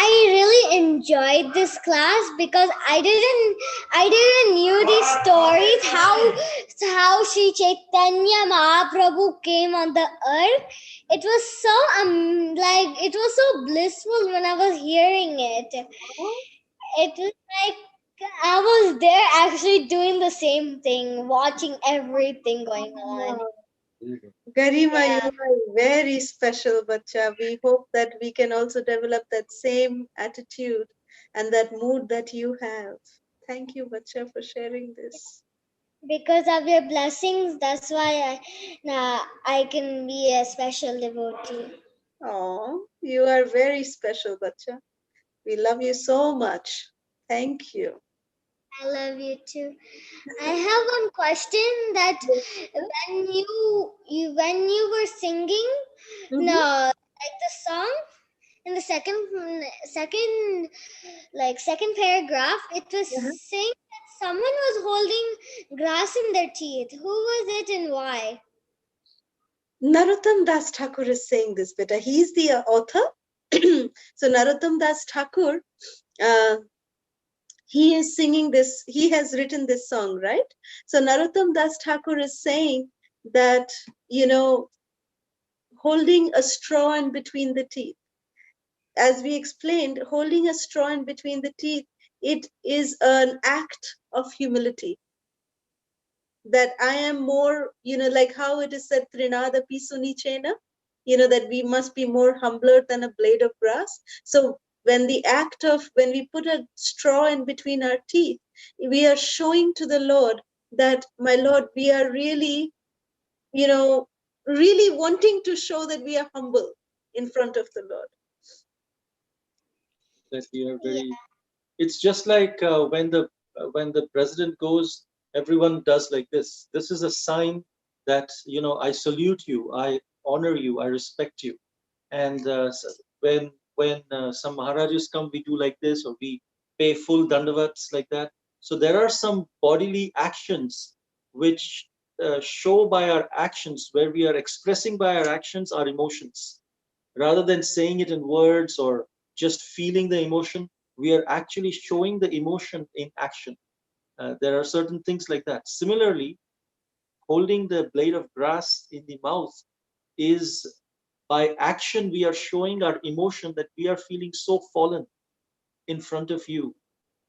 I really enjoyed this class because I didn't knew these stories how Sri Caitanya Mahaprabhu came on the earth. It was so it was so blissful when I was hearing it. It was like I was there actually doing the same thing, watching everything going on.
Garima,
Yeah.
you are very special, Bacha. We hope that we can also develop that same attitude and that mood that you have. Thank you, Bacha, for sharing this.
Because of your blessings, that's why I can be a special devotee.
Oh, you are very special, Bacha. We love you so much. Thank you.
I love you too. I have one question that when you were singing, like the song in the second paragraph, it was saying that someone was holding grass in their teeth. Who was it and why?
Narottam Das Thakur is saying this, beta. He is the author. So Narottam Das Thakur, he is singing this. He has written this song, right? So Narottam Das Thakur is saying that, holding a straw in between the teeth. As we explained, holding a straw in between the teeth, it is an act of humility. That I am more, like how it is said, Trinada Pisuni Chena, that we must be more humbler than a blade of grass. So when we put a straw in between our teeth, we are showing to the Lord that, my Lord, we are really, really wanting to show that we are humble in front of the Lord.
That we are very. It's just like when the president goes, everyone does like this. This is a sign that I salute you, I honor you, I respect you. And when some Maharajas come, we do like this, or we pay full dandavats like that. So there are some bodily actions which show by our actions, where we are expressing by our actions our emotions, rather than saying it in words or just feeling the emotion. We are actually showing the emotion in action. There are certain things like that. Similarly, holding the blade of grass in the mouth is by action we are showing our emotion that we are feeling so fallen in front of you,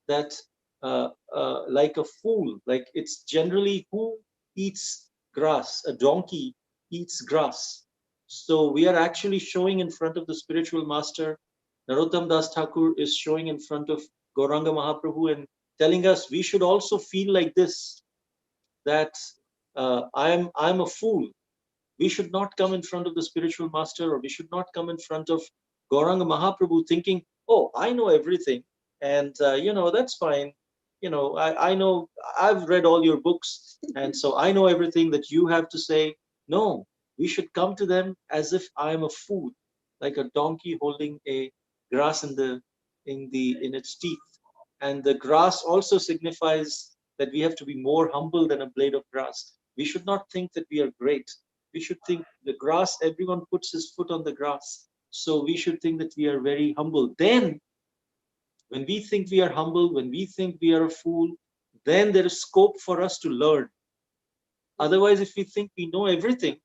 that like a fool, like it's generally who eats grass, a donkey eats grass. So we are actually showing in front of the spiritual master. Narottam Das Thakur is showing in front of Gauranga Mahaprabhu and telling us we should also feel like this, that I'm a fool. We should not come in front of the spiritual master, or we should not come in front of Gauranga Mahaprabhu thinking, oh, I know everything, and that's fine. I know, I've read all your books, and so I know everything that you have to say. No, we should come to them as if I am a fool, like a donkey holding a grass in its teeth. And the grass also signifies that we have to be more humble than a blade of grass. We should not think that we are great. We should think the grass, everyone puts his foot on the grass. So we should think that we are very humble. Then, when we think we are humble, when we think we are a fool, then there is scope for us to learn. Otherwise, if we think we know everything,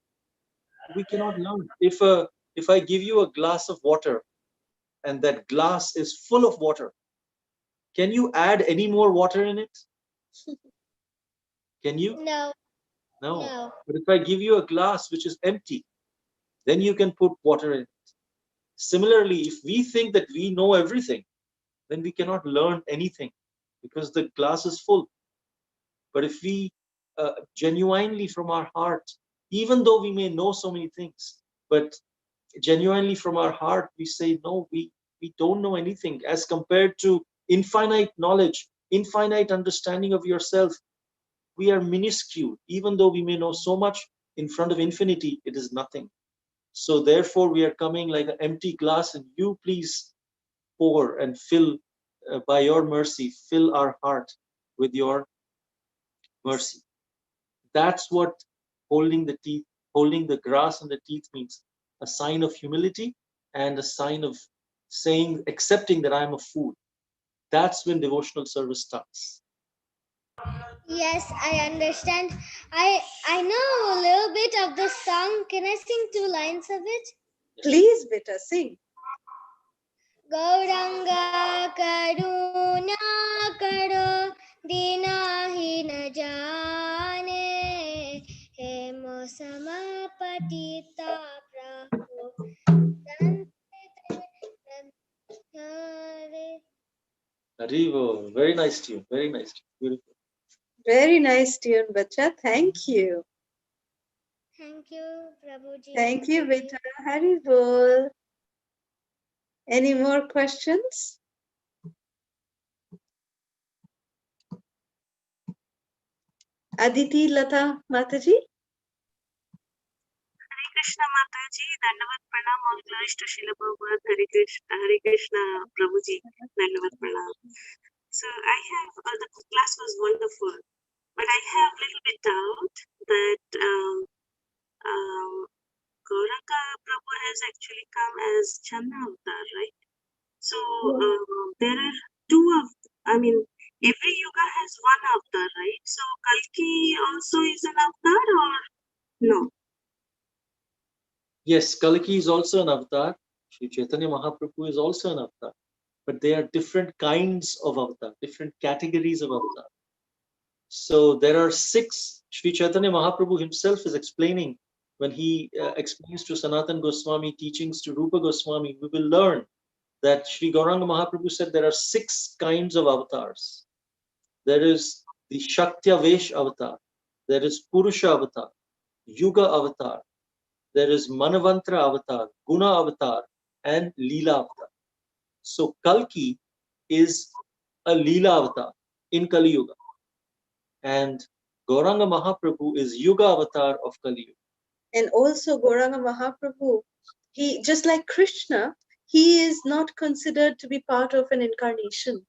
we cannot learn. If I give you a glass of water and that glass is full of water, can you add any more water in it? Can you?
No.
No.
No.
But if I give you a glass which is empty, then you can put water in it. Similarly, if we think that we know everything, then we cannot learn anything because the glass is full. But if we genuinely from our heart, even though we may know so many things, but genuinely from our heart, we say, no, we don't know anything as compared to infinite knowledge, infinite understanding of yourself. We are minuscule. Even though we may know so much, in front of infinity, it is nothing. So therefore, we are coming like an empty glass, and you please pour and fill, by your mercy, fill our heart with your mercy. That's what holding the teeth, holding the grass in the teeth means. A sign of humility and a sign of saying, accepting that I'm a fool. That's when devotional service starts.
Yes, I understand. I know a little bit of the song. Can I sing 2 lines of it?
Please, beta, sing.
Gauranga karuna karo dina hi na jane he mosama patita prabhu
Haribo, very nice tune, very nice tune. Beautiful.
Very nice tune, bacha. Thank you.
Thank you, Prabhuji.
Thank you, beta. Haribol. Any more questions? Aditi Lata Mataji?
Hare Krishna Mataji, Dandavat Pranam, all glories to Srila Prabhupada, Hare Krishna Prabhuji, Dandavat Pranam. So I have, the class was wonderful, but I have a little bit doubt that Gauranga Prabhu has actually come as Chandra Avatar, right? So there are two of, every yuga has one avatar, right? So Kalki also is an avatar or no?
Yes, Kalki is also an avatar. Sri Chaitanya Mahaprabhu is also an avatar. But they are different kinds of avatar, different categories of avatar. So there are 6. Sri Chaitanya Mahaprabhu himself is explaining when he explains to Sanatan Goswami teachings to Rupa Goswami. We will learn that Sri Gauranga Mahaprabhu said there are 6 kinds of avatars. There is the Shaktya Vesh avatar, there is Purusha avatar, Yuga avatar, there is Manavantra avatar, Guna avatar, and Leela avatar. So Kalki is a Leela avatar in Kali Yuga, and Gauranga Mahaprabhu is Yuga avatar of Kali Yuga.
And also Gauranga Mahaprabhu, he, just like Krishna, he is not considered to be part of an incarnation.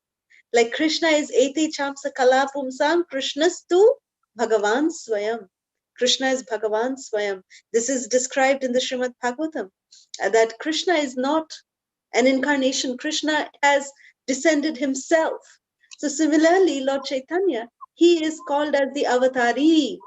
Like Krishna is Ete Chamsa Kala Pumsam, Krishnastu Bhagavan Swayam. Krishna is Bhagavan Swayam. This is described in the Srimad Bhagavatam, that Krishna is not an incarnation. Krishna has descended himself. So similarly, Lord Chaitanya, he is called as the Avatari,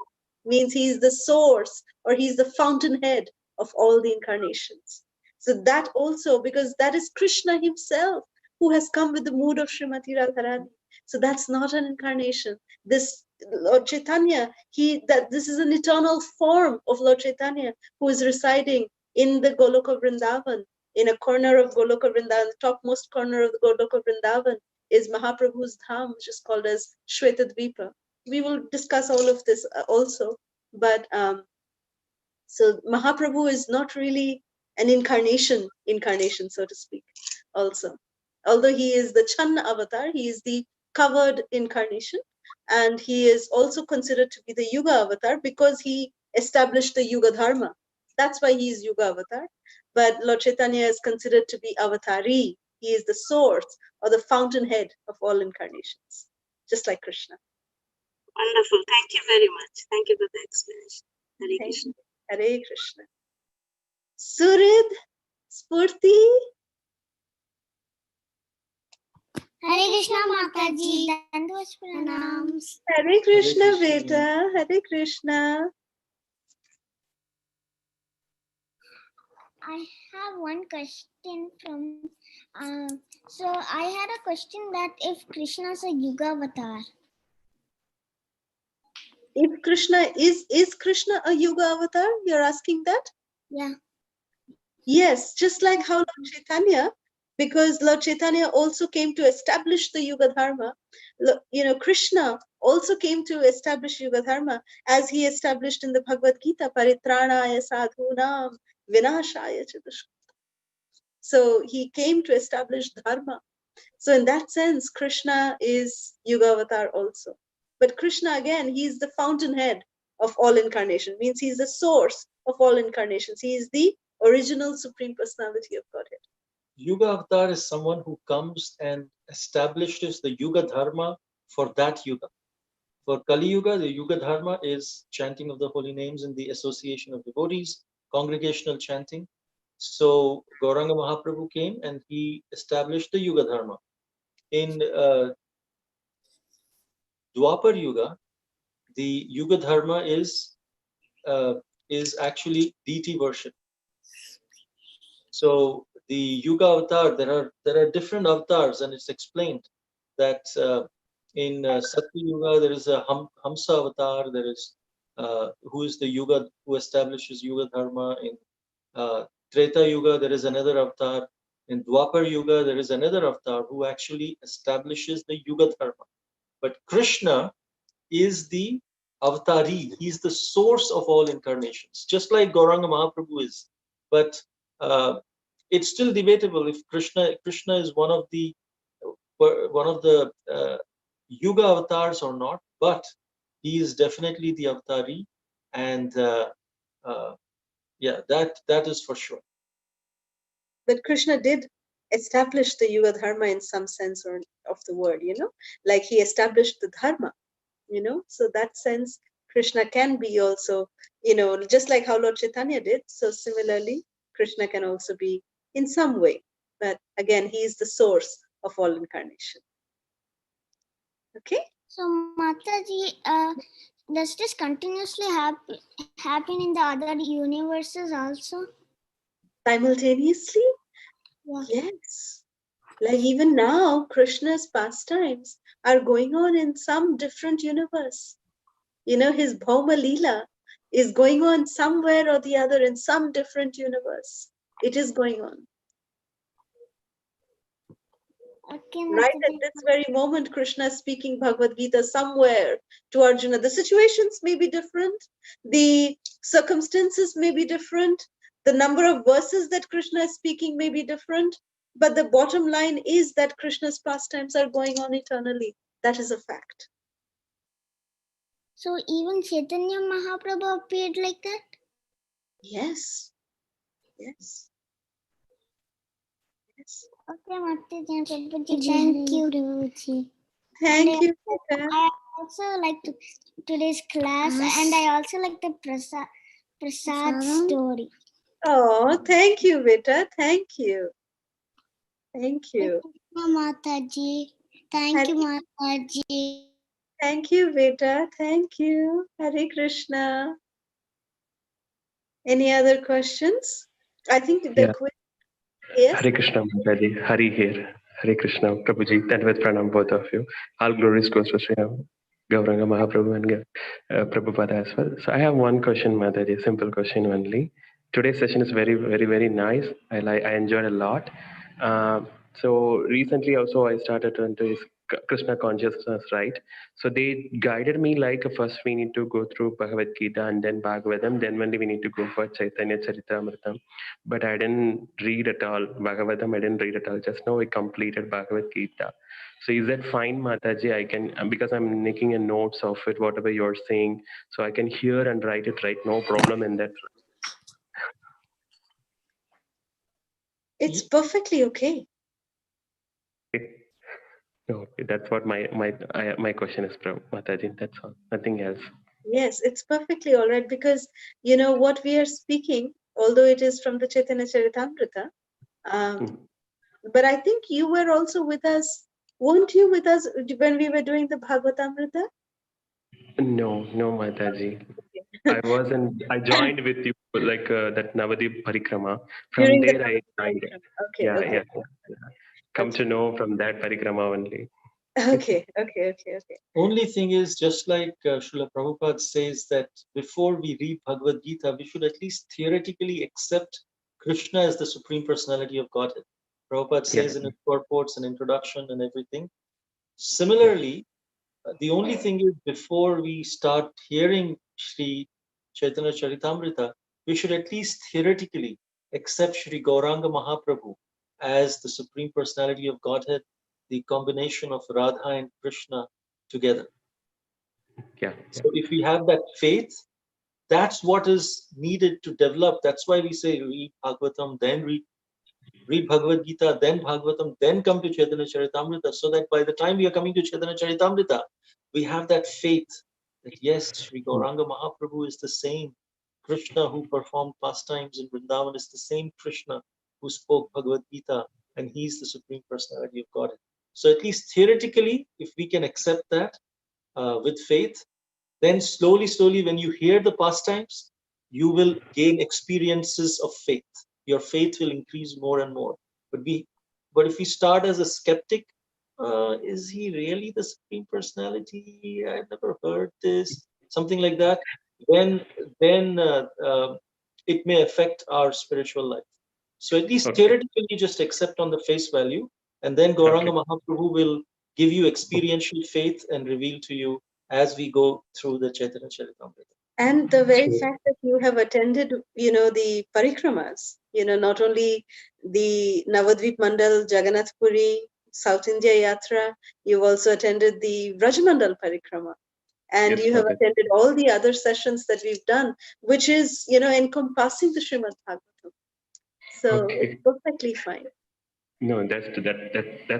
means he is the source or he is the fountainhead of all the incarnations. So that also, because that is Krishna himself who has come with the mood of Srimati Radharani. So that's not an incarnation. This Lord Chaitanya, this is an eternal form of Lord Chaitanya who is residing in the Goloka Vrindavan, in a corner of Goloka Vrindavan, the topmost corner of the Goloka Vrindavan is Mahaprabhu's Dham, which is called as Shvetadvipa. We will discuss all of this also, but so Mahaprabhu is not really an incarnation, so to speak, also. Although he is the Channa avatar, he is the covered incarnation, and he is also considered to be the Yuga avatar because he established the Yuga Dharma. That's why he is Yuga avatar. But Lord Chaitanya is considered to be avatari. He is the source or the fountainhead of all incarnations, just like Krishna.
Wonderful. Thank you very much. Thank you for the explanation. Hare
Thank
Krishna.
you. Hare Krishna. Surid, Spurti.
Hare Krishna Mataji. Dandavat pranams.
Hare Krishna,
Krishna.
Beta. Hare Krishna.
I have one question from. So I had a question that if Krishna is a Yuga avatar.
If Krishna is Krishna a Yuga avatar? You're asking that?
Yeah.
Yes, just like how Lord Chaitanya, because Lord Chaitanya also came to establish the Yuga Dharma. Krishna also came to establish Yuga Dharma as he established in the Bhagavad Gita, Paritranaya Sadhunam Vinashaya Chadushkritam. So he came to establish Dharma. So in that sense, Krishna is Yuga Avatar also. But Krishna, again, he is the fountainhead of all incarnation, means he is the source of all incarnations. He is the original Supreme Personality of Godhead.
Yuga Avatar is someone who comes and establishes the Yuga Dharma for that Yuga. For Kali Yuga, the Yuga Dharma is chanting of the holy names in the association of devotees, congregational chanting. So Gauranga Mahaprabhu came and he established the Yuga Dharma. In Dwapar Yuga, the Yuga Dharma is actually deity worship. So the Yuga Avatar, there are different avatars, and it's explained that in Satya Yuga there is a Hamsa Avatar. There is who is the Yuga who establishes Yuga Dharma. In Treta Yuga there is another avatar. In Dwapar Yuga there is another avatar who actually establishes the Yuga Dharma. But Krishna is the avatari. He's the source of all incarnations, just like Gauranga Mahaprabhu is. But it's still debatable if Krishna is one of the Yuga avatars or not. But he is definitely the avatari, and yeah, that is for sure.
But Krishna did establish the Yuga Dharma in some sense or of the word, like he established the Dharma, so that sense Krishna can be also, just like how Lord Chaitanya did. So similarly, Krishna can also be in some way, but again, he is the source of all incarnation. Okay.
So Mataji, does this continuously happen in the other universes also?
Simultaneously?
Yeah.
Yes. Like even now, Krishna's pastimes are going on in some different universe. His Bhauma Leela is going on somewhere or the other in some different universe. It is going on.
Okay,
right at this very moment, Krishna is speaking Bhagavad Gita somewhere to Arjuna. The situations may be different, the circumstances may be different, the number of verses that Krishna is speaking may be different, but the bottom line is that Krishna's pastimes are going on eternally. That is a fact.
So even Chaitanya Mahaprabhu appeared like that?
Yes. Yes. Yes.
Okay, Mataji, thank you.
Thank you.
I also like today's class, and I also like the Prasad story.
Oh, thank you, Vita. Thank you. Thank you.
Mataji. Thank you, Mataji.
Thank you, Vita. Thank you. Hare Krishna. Any other questions? I think the
Yeah.
question, yes.
Hare Krishna, Mataji. Hari here. Hare Krishna, Prabhuji. And with pranam, both of you. All glories goes to Sri Gauranga Mahaprabhu and Prabhupada as well. So I have one question, Mataji, simple question only. Today's session is very, very, very nice. I enjoyed a lot. Uh, so recently also I started into this Krishna consciousness, right? So they guided me like first we need to go through Bhagavad Gita and then Bhagavatam, then only we need to go for Chaitanya Charitamrita. But I didn't read at all Bhagavatam. I didn't read at all. Just now I completed Bhagavad Gita. So is that fine, Mataji? I can, because I'm making a notes of it, whatever you're saying, so I can hear and write it right. No problem in that.
It's perfectly okay.
Okay, that's what my question is, Mataji. That's all. Nothing else.
Yes, it's perfectly all right, because you know what we are speaking, although it is from the Chaitanya Charitamrita, but I think you were also with us. Weren't you with us when we were doing the Bhagavatamrita?
No, no, Mataji. I wasn't. I joined with you like that Navadip Parikrama. From
During the
there, I joined.
Okay,
Yeah,
okay.
yeah. Come to know from that Parikrama only.
Okay.
Only thing is, just like Srila Prabhupada says that before we read Bhagavad Gita, we should at least theoretically accept Krishna as the Supreme Personality of Godhead. Prabhupada says in his purports and introduction and everything. Similarly, the only thing is, before we start hearing Sri Chaitanya Charitamrita, we should at least theoretically accept Sri Gauranga Mahaprabhu as the Supreme Personality of Godhead, the combination of Radha and Krishna together.
Yeah.
So if we have that faith, that's what is needed to develop. That's why we say read Bhagavatam, then read Bhagavad Gita, then Bhagavatam, then come to Chaitanya Charitamrita, so that by the time we are coming to Chaitanya Charitamrita, we have that faith that yes, Sri Gauranga Mahaprabhu is the same Krishna who performed pastimes in Vrindavan, is the same Krishna who spoke Bhagavad Gita, and he's the Supreme Personality of Godhead. So at least theoretically, if we can accept that with faith, then slowly, when you hear the pastimes, you will gain experiences of faith. Your faith will increase more and more. But if we start as a skeptic, is he really the Supreme Personality? I've never heard this, something like that. Then it may affect our spiritual life. So at least theoretically, just accept on the face value, and then Gauranga Mahaprabhu will give you experiential faith and reveal to you as we go through the Chaitanya Charitamrita.
And the very fact that you have attended, the parikramas, not only the Navadvip Mandal, Jagannath Puri, South India Yatra, you've also attended the Vrajamandal Parikrama. And you have attended all the other sessions that we've done, which is, encompassing the Srimad Bhagavatam. So it's perfectly fine.
No, that's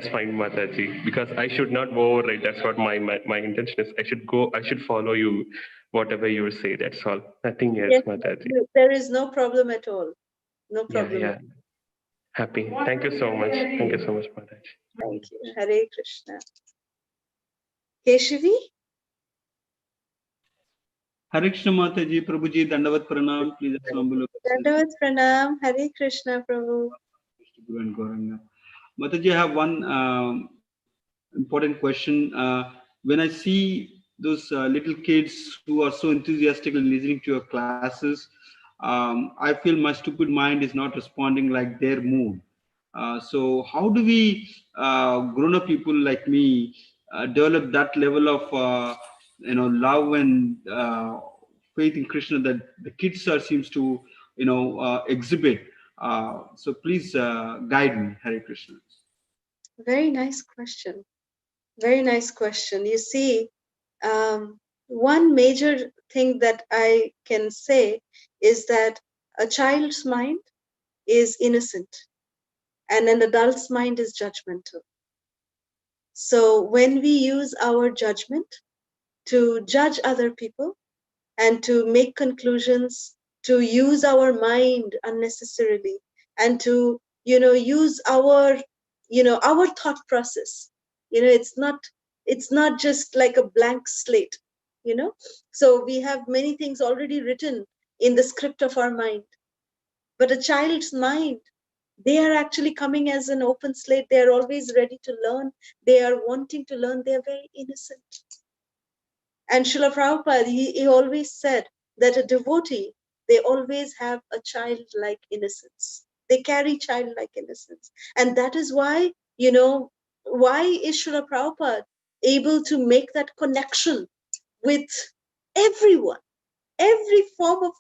fine, Mataji. Because I should not override. That's what my intention is. I should follow you, whatever you say. That's all. Nothing else,
Yes,
Mataji.
there is no problem at all. No problem.
Yeah. Happy. Thank you so much. Thank you so much, Mataji.
Thank you. Hare Krishna. Keshavi?
Hare Krishna Mataji, Prabhuji, Dandavat Pranam, please.
Dandavat Pranam, Hare Krishna, Prabhu.
Guru and Gauranga. Mataji, I have one important question. When I see those little kids who are so enthusiastic in listening to your classes, I feel my stupid mind is not responding like their mood. So how do we grown-up people like me develop that level of love and faith in Krishna that the kids seems to exhibit? So please guide me, Hare Krishna.
Very nice question. Very nice question. You see, one major thing that I can say is that a child's mind is innocent and an adult's mind is judgmental. So when we use our judgment to judge other people and to make conclusions, to use our mind unnecessarily, and to use our thought process, it's not just like a blank slate. So we have many things already written in the script of our mind. But a child's mind, they are actually coming as an open slate. They are always ready to learn. They are wanting to learn. They are very innocent. And Srila Prabhupada, he always said that a devotee, they always have a childlike innocence. They carry childlike innocence. And that is why, why is Srila Prabhupada able to make that connection with everyone, every form of,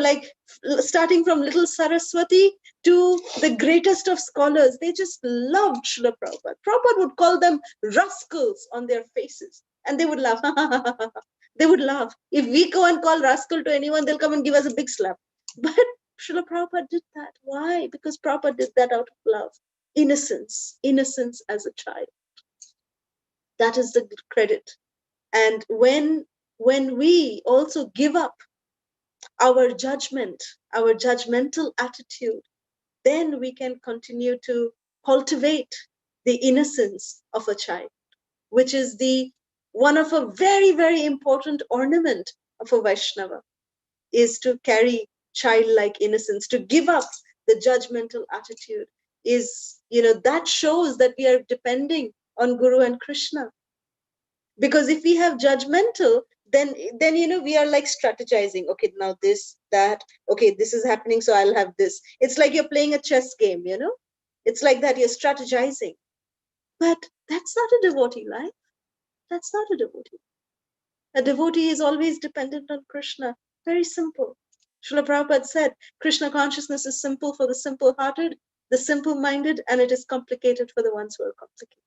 like starting from little Saraswati to the greatest of scholars. They just loved Srila Prabhupada. Prabhupada would call them rascals on their faces, and they would laugh. They would laugh. If we go and call rascal to anyone, they'll come and give us a big slap. But Srila Prabhupada did that. Why? Because Prabhupada did that out of love. Innocence as a child. That is the credit. And when we also give up our judgment, our judgmental attitude, then we can continue to cultivate the innocence of a child, which is the one of a very, very important ornament of a Vaishnava, is to carry childlike innocence, to give up the judgmental attitude. Is, that shows that we are depending on Guru and Krishna. Because if we have judgmental, then we are like strategizing. Okay, now this, that, okay, this is happening, so I'll have this. It's like you're playing a chess game, It's like that, you're strategizing. But that's not a devotee life. That's not a devotee. A devotee is always dependent on Krishna. Very simple. Srila Prabhupada said, Krishna consciousness is simple for the simple-hearted, the simple-minded, and it is complicated for the ones who are complicated.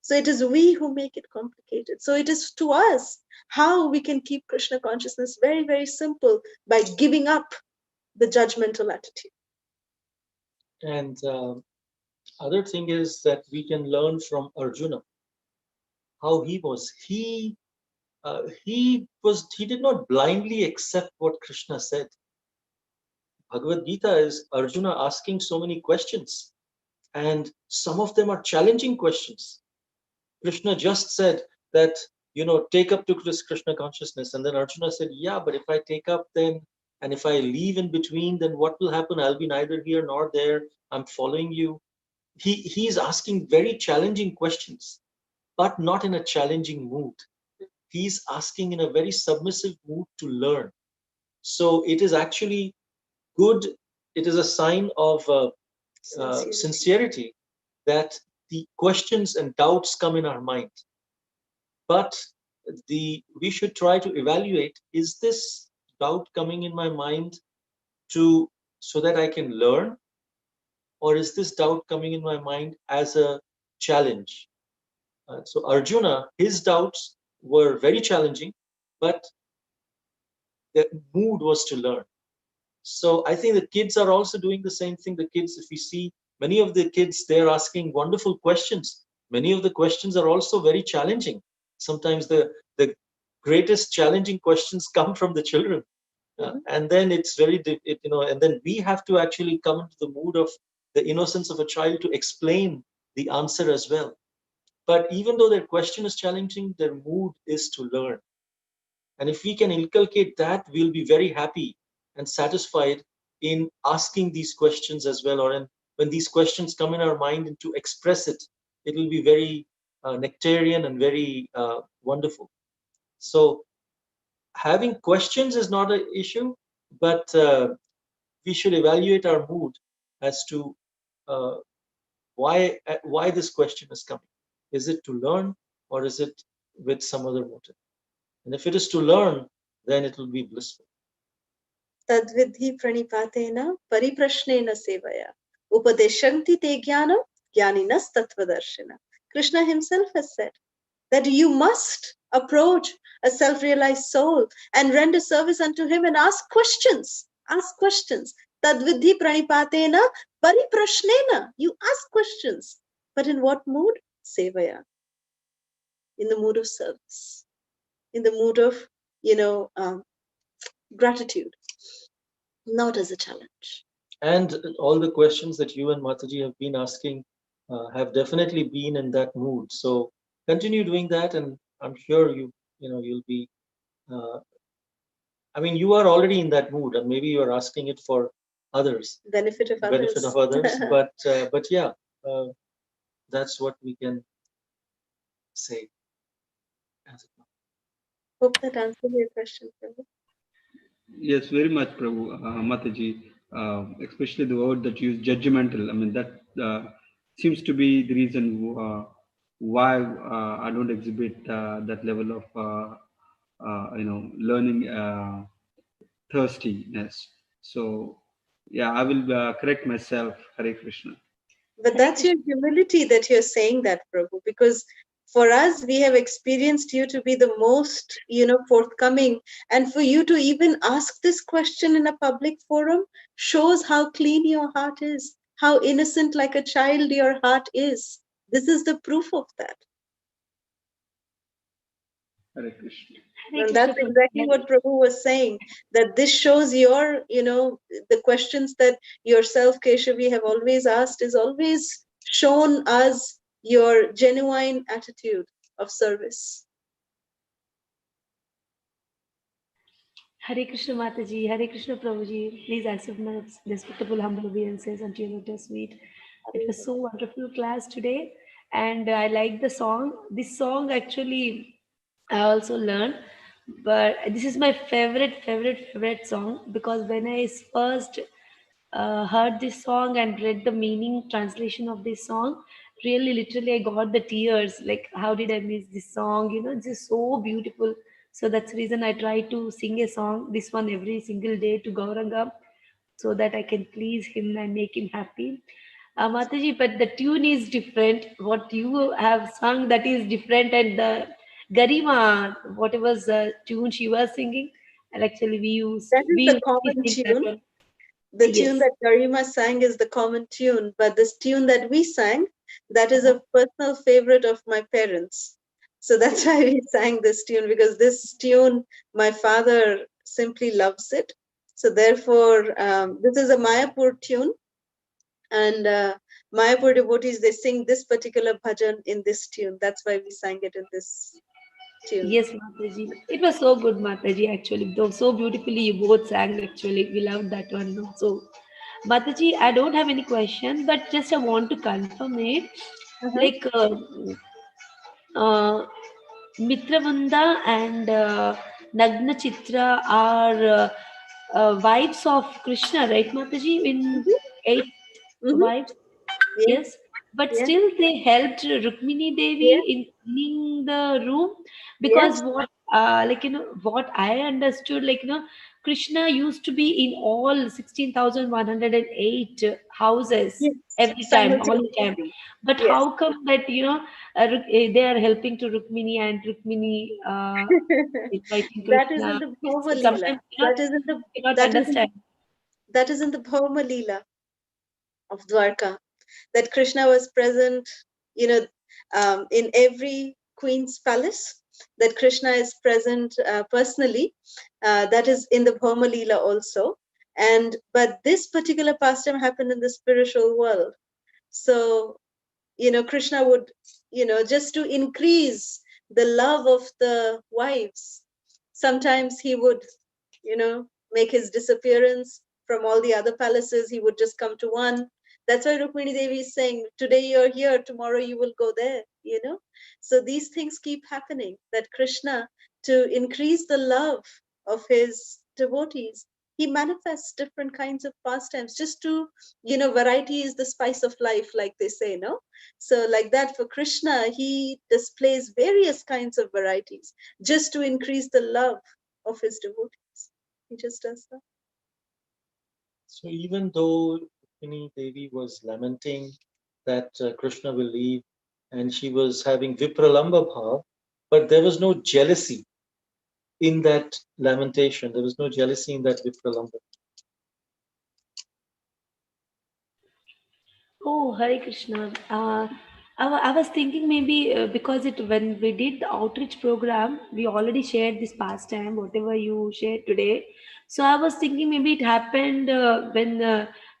So it is we who make it complicated. So it is to us how we can keep Krishna consciousness very, very simple by giving up the judgmental attitude.
And other thing is that we can learn from Arjuna how he was. He did not blindly accept what Krishna said. Bhagavad Gita is Arjuna asking so many questions, and some of them are challenging questions. Krishna just said that, take up to Krishna consciousness. And then Arjuna said, yeah, but if I take up then, and if I leave in between, then what will happen? I'll be neither here nor there. I'm following you. He's asking very challenging questions, but not in a challenging mood. He's asking in a very submissive mood to learn. So it is actually good. It is a sign of sincerity that the questions and doubts come in our mind. But we should try to evaluate, is this doubt coming in my mind so that I can learn, or is this doubt coming in my mind as a challenge? So Arjuna, his doubts were very challenging, but the mood was to learn. So I think the kids are also doing the same thing. The kids, if we see many of the kids, they're asking wonderful questions. Many of the questions are also very challenging. Sometimes the greatest challenging questions come from the children. And then it's very, and then we have to actually come into the mood of the innocence of a child to explain the answer as well. But even though their question is challenging, their mood is to learn. And if we can inculcate that, we'll be very happy and satisfied in asking these questions as well. Or when these questions come in our mind and to express it, it will be very nectarian and very wonderful. So having questions is not an issue, but we should evaluate our mood as to why this question is coming. Is it to learn, or is it with some other motive? And if it is to learn, then it will be blissful.
Tadvidhi pranipatena pariprashnena sevaya upadeshanti te jnanam jnaninas tattvadarshina. Krishna himself has said that you must approach a self-realized soul and render service unto him and ask questions. Ask questions. Tadvidhi pranipatena pariprashnena. You ask questions. But in what mood? Sevaya. In the mood of service. In the mood of, gratitude. Not as a challenge.
And all the questions that you and Mataji have been asking have definitely been in that mood. So continue doing that, and I'm sure you'll be I mean, you are already in that mood, and maybe you are asking it for others,
benefit of
benefit
others.
of others. But yeah, that's what we can say. As of now.
Hope that answers your question, Prabhu.
Yes, very much, Prabhu, Mataji. Especially the word that you use, judgmental. I mean, that seems to be the reason why I don't exhibit that level of, learning thirstiness. So, yeah, I will correct myself. Hare Krishna.
But that's your humility that you're saying that, Prabhu, because for us, we have experienced you to be the most, forthcoming. And for you to even ask this question in a public forum shows how clean your heart is, how innocent like a child your heart is. This is the proof of that.
Hare Krishna.
And that's exactly what Prabhu was saying, that this shows your, the questions that yourself, Keshavi, have always asked is always shown us your genuine attitude of service.
Hare Krishna Mataji, Hare Krishna Prabhuji, please accept my respectable humble obeisances unto your lotus feet. It was so wonderful class today, and I like the song. This song actually I also learned, but this is my favorite song, because when I first heard this song and read the meaning translation of this song, really literally I got the tears, like how did I miss this song, it's just so beautiful. So that's the reason I try to sing a song, this one every single day to Gauranga, so that I can please him and make him happy. Mataji, but the tune is different. What you have sung, that is different, and the Garima, whatever tune she was singing, and actually
that is
we
the
used to
common
sing that
tune.
one.
The
Yes.
tune that Garima sang is the common tune, but this tune that we sang, that is a personal favorite of my parents. So that's why we sang this tune, because this tune, my father simply loves it. So therefore, this is a Mayapur tune, and Mayapur devotees, they sing this particular bhajan in this tune. That's why we sang it in this tune.
Yes, Mataji. It was so good, Mataji, actually. Though so beautifully you both sang, actually. We loved that one. No? So, Mataji, I don't have any questions, but just I want to confirm it. Like, Mitravanda and Nagna Chitra are wives of Krishna, right, Mataji? In 8 wives? Yes, but
Yeah.
still they helped Rukmini Devi
Yeah.
in cleaning the room, because
Yes.
what I understood, Krishna used to be in all 16,108 houses
Yes.
every time, all the time.
Simultaneously.
But
Yes.
how come that they are helping to Rukmini, and Rukmini inviting
That is in
Krishna?
the Bhava
So
Leela.
sometimes
That is in the
we cannot
that is in
understand.
that is in the Bhava Leela of Dwarka. That Krishna was present, in every queen's palace. That Krishna is present personally. That is in the Bhava Leela also. But this particular pastime happened in the spiritual world. So Krishna would, just to increase the love of the wives, sometimes he would, make his disappearance from all the other palaces. He would just come to one. That's why Rukmini Devi is saying, today you're here, tomorrow you will go there, So these things keep happening, that Krishna, to increase the love of his devotees, he manifests different kinds of pastimes just to, variety is the spice of life, like they say, no? So like that, for Krishna, he displays various kinds of varieties just to increase the love of his devotees. He just does that.
So even though Rukmini Devi was lamenting that Krishna will leave, and she was having Vipralamba bhava, but there was no jealousy in that lamentation. There was no jealousy in that Vipralamba.
Oh, Hare Krishna. I was thinking maybe because when we did the outreach program, we already shared this pastime, whatever you shared today. So I was thinking maybe it happened when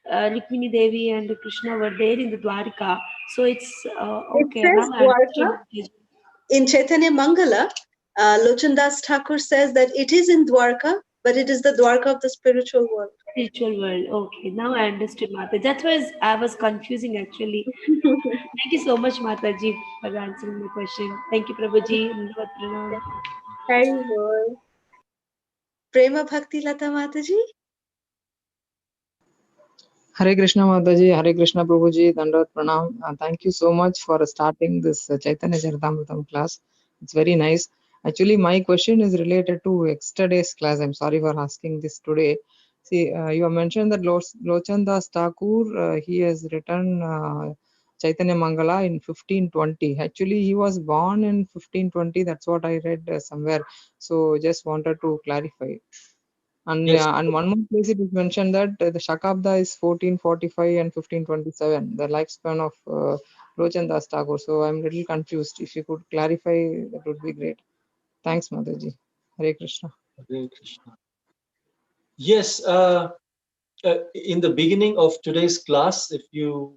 Rukmini Devi and Krishna were there in the Dwarika. So it's
It
okay. Now
says
I
Dwarka.
understood.
In Chaitanya Mangala, Lochandas Thakur says that it is in Dwarka, but it is the Dwarka of the spiritual world.
Spiritual world. Okay, now I understood, Mata. That's why I was confusing actually. Thank you so much, Mataji, for answering my question. Thank you, Prabhuji. Namaste, pranam.
Hari Bol. Prema Bhakti Lata Mataji.
Hare Krishna Mataji, Hare Krishna Prabhuji, Dandavat Pranam. Thank you so much for starting this Chaitanya Charitamrita class. It's very nice. Actually, my question is related to yesterday's class. I'm sorry for asking this today. See, you have mentioned that Lochan Das Thakur, he has written Chaitanya Mangala in 1520. Actually, he was born in 1520. That's what I read somewhere. So, just wanted to clarify. And,
Yes.
and one more place it is mentioned that the Shakabda is 1445 and 1527, the lifespan of Lochan Das Thakur. So I'm a little confused. If you could clarify, that would be great. Thanks, Mataji. Hare Krishna.
Hare Krishna. Yes, in the beginning of today's class, if you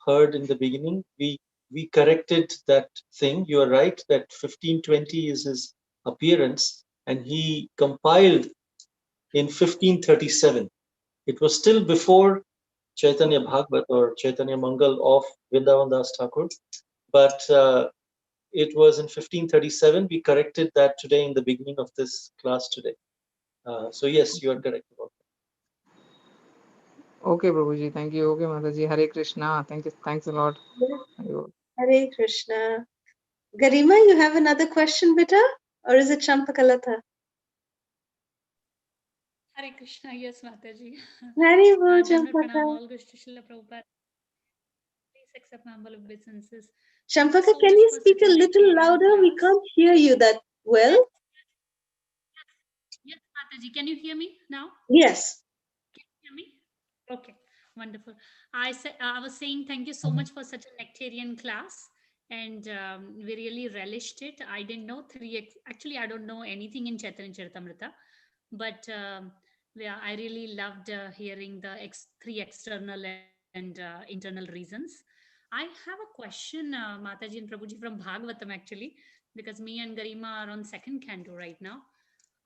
heard in the beginning, we corrected that thing. You are right that 1520 is his appearance, and he compiled in 1537. It was still before Chaitanya Bhagavat or Chaitanya Mangal of Vrindavan Das Thakur, but it was in 1537. We corrected that today in the beginning of this class today. So yes, you are correct about that.
Okay, Prabhuji. Thank you. Okay, Mataji. Hare Krishna. Thank you. Thanks a lot.
Hare Krishna. Garima, you have another question, beta? Or is it Champakalata?
Hare Krishna, yes, Mataji.
Hare Bol,
Dandavat pranam,
Champaka.
all goes to Srila Prabhupada. Please accept my humble obeisances.
Champaka,
So
can
much
you
for
speak
such
a
an
little
nectarian
louder? We
class.
can't hear you that well.
Yes, Mataji, can you hear me now?
Yes.
Can you hear me? Okay, wonderful. I was saying thank you so much for such a nectarian class, and we really relished it. I didn't know actually I don't know anything in Chaitanya Charitamrita, but yeah, I really loved hearing the three external and internal reasons. I have a question, Mataji and Prabhuji, from Bhagavatam actually, because me and Garima are on second canto right now.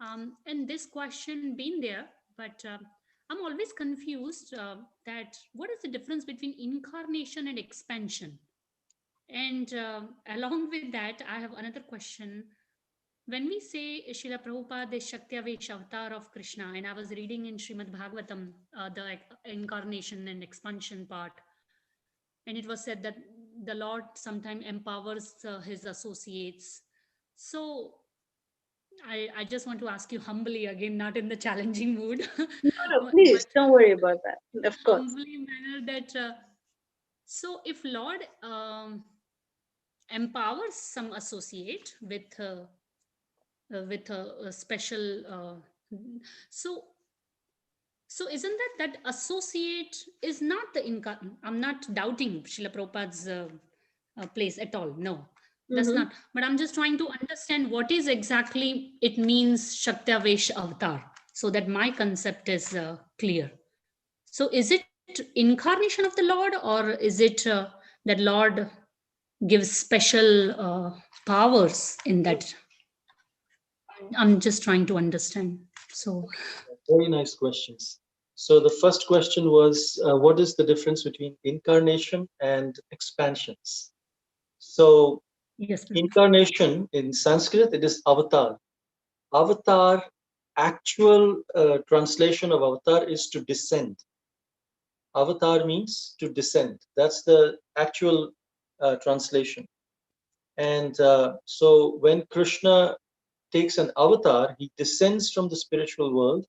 And this question been there, but I'm always confused that what is the difference between incarnation and expansion? And along with that, I have another question. When we say Srila Prabhupada is Shakti-Avesh avatar of Krishna, and I was reading in Srimad Bhagavatam the incarnation and expansion part, and it was said that the Lord sometimes empowers his associates. So I just want to ask you humbly again, not in the challenging mood,
No, please,
but
don't worry about that. Of course.
humbly manner that. So if Lord empowers some associate with a special, so so isn't that associate is not the I'm not doubting Srila Prabhupada's place at all. No, that's not. But I'm just trying to understand what is exactly it means Shakti-Avesh avatar, so that my concept is clear. So is it incarnation of the Lord, or is it that Lord gives special powers in that? I'm just trying to understand. So
Very nice questions. So the first question was, what is the difference between incarnation and expansions? So
yes,
incarnation in Sanskrit, it is avatar. Avatar, actual translation of avatar is to descend. Avatar means to descend. That's the actual translation. And so when Krishna takes an avatar, he descends from the spiritual world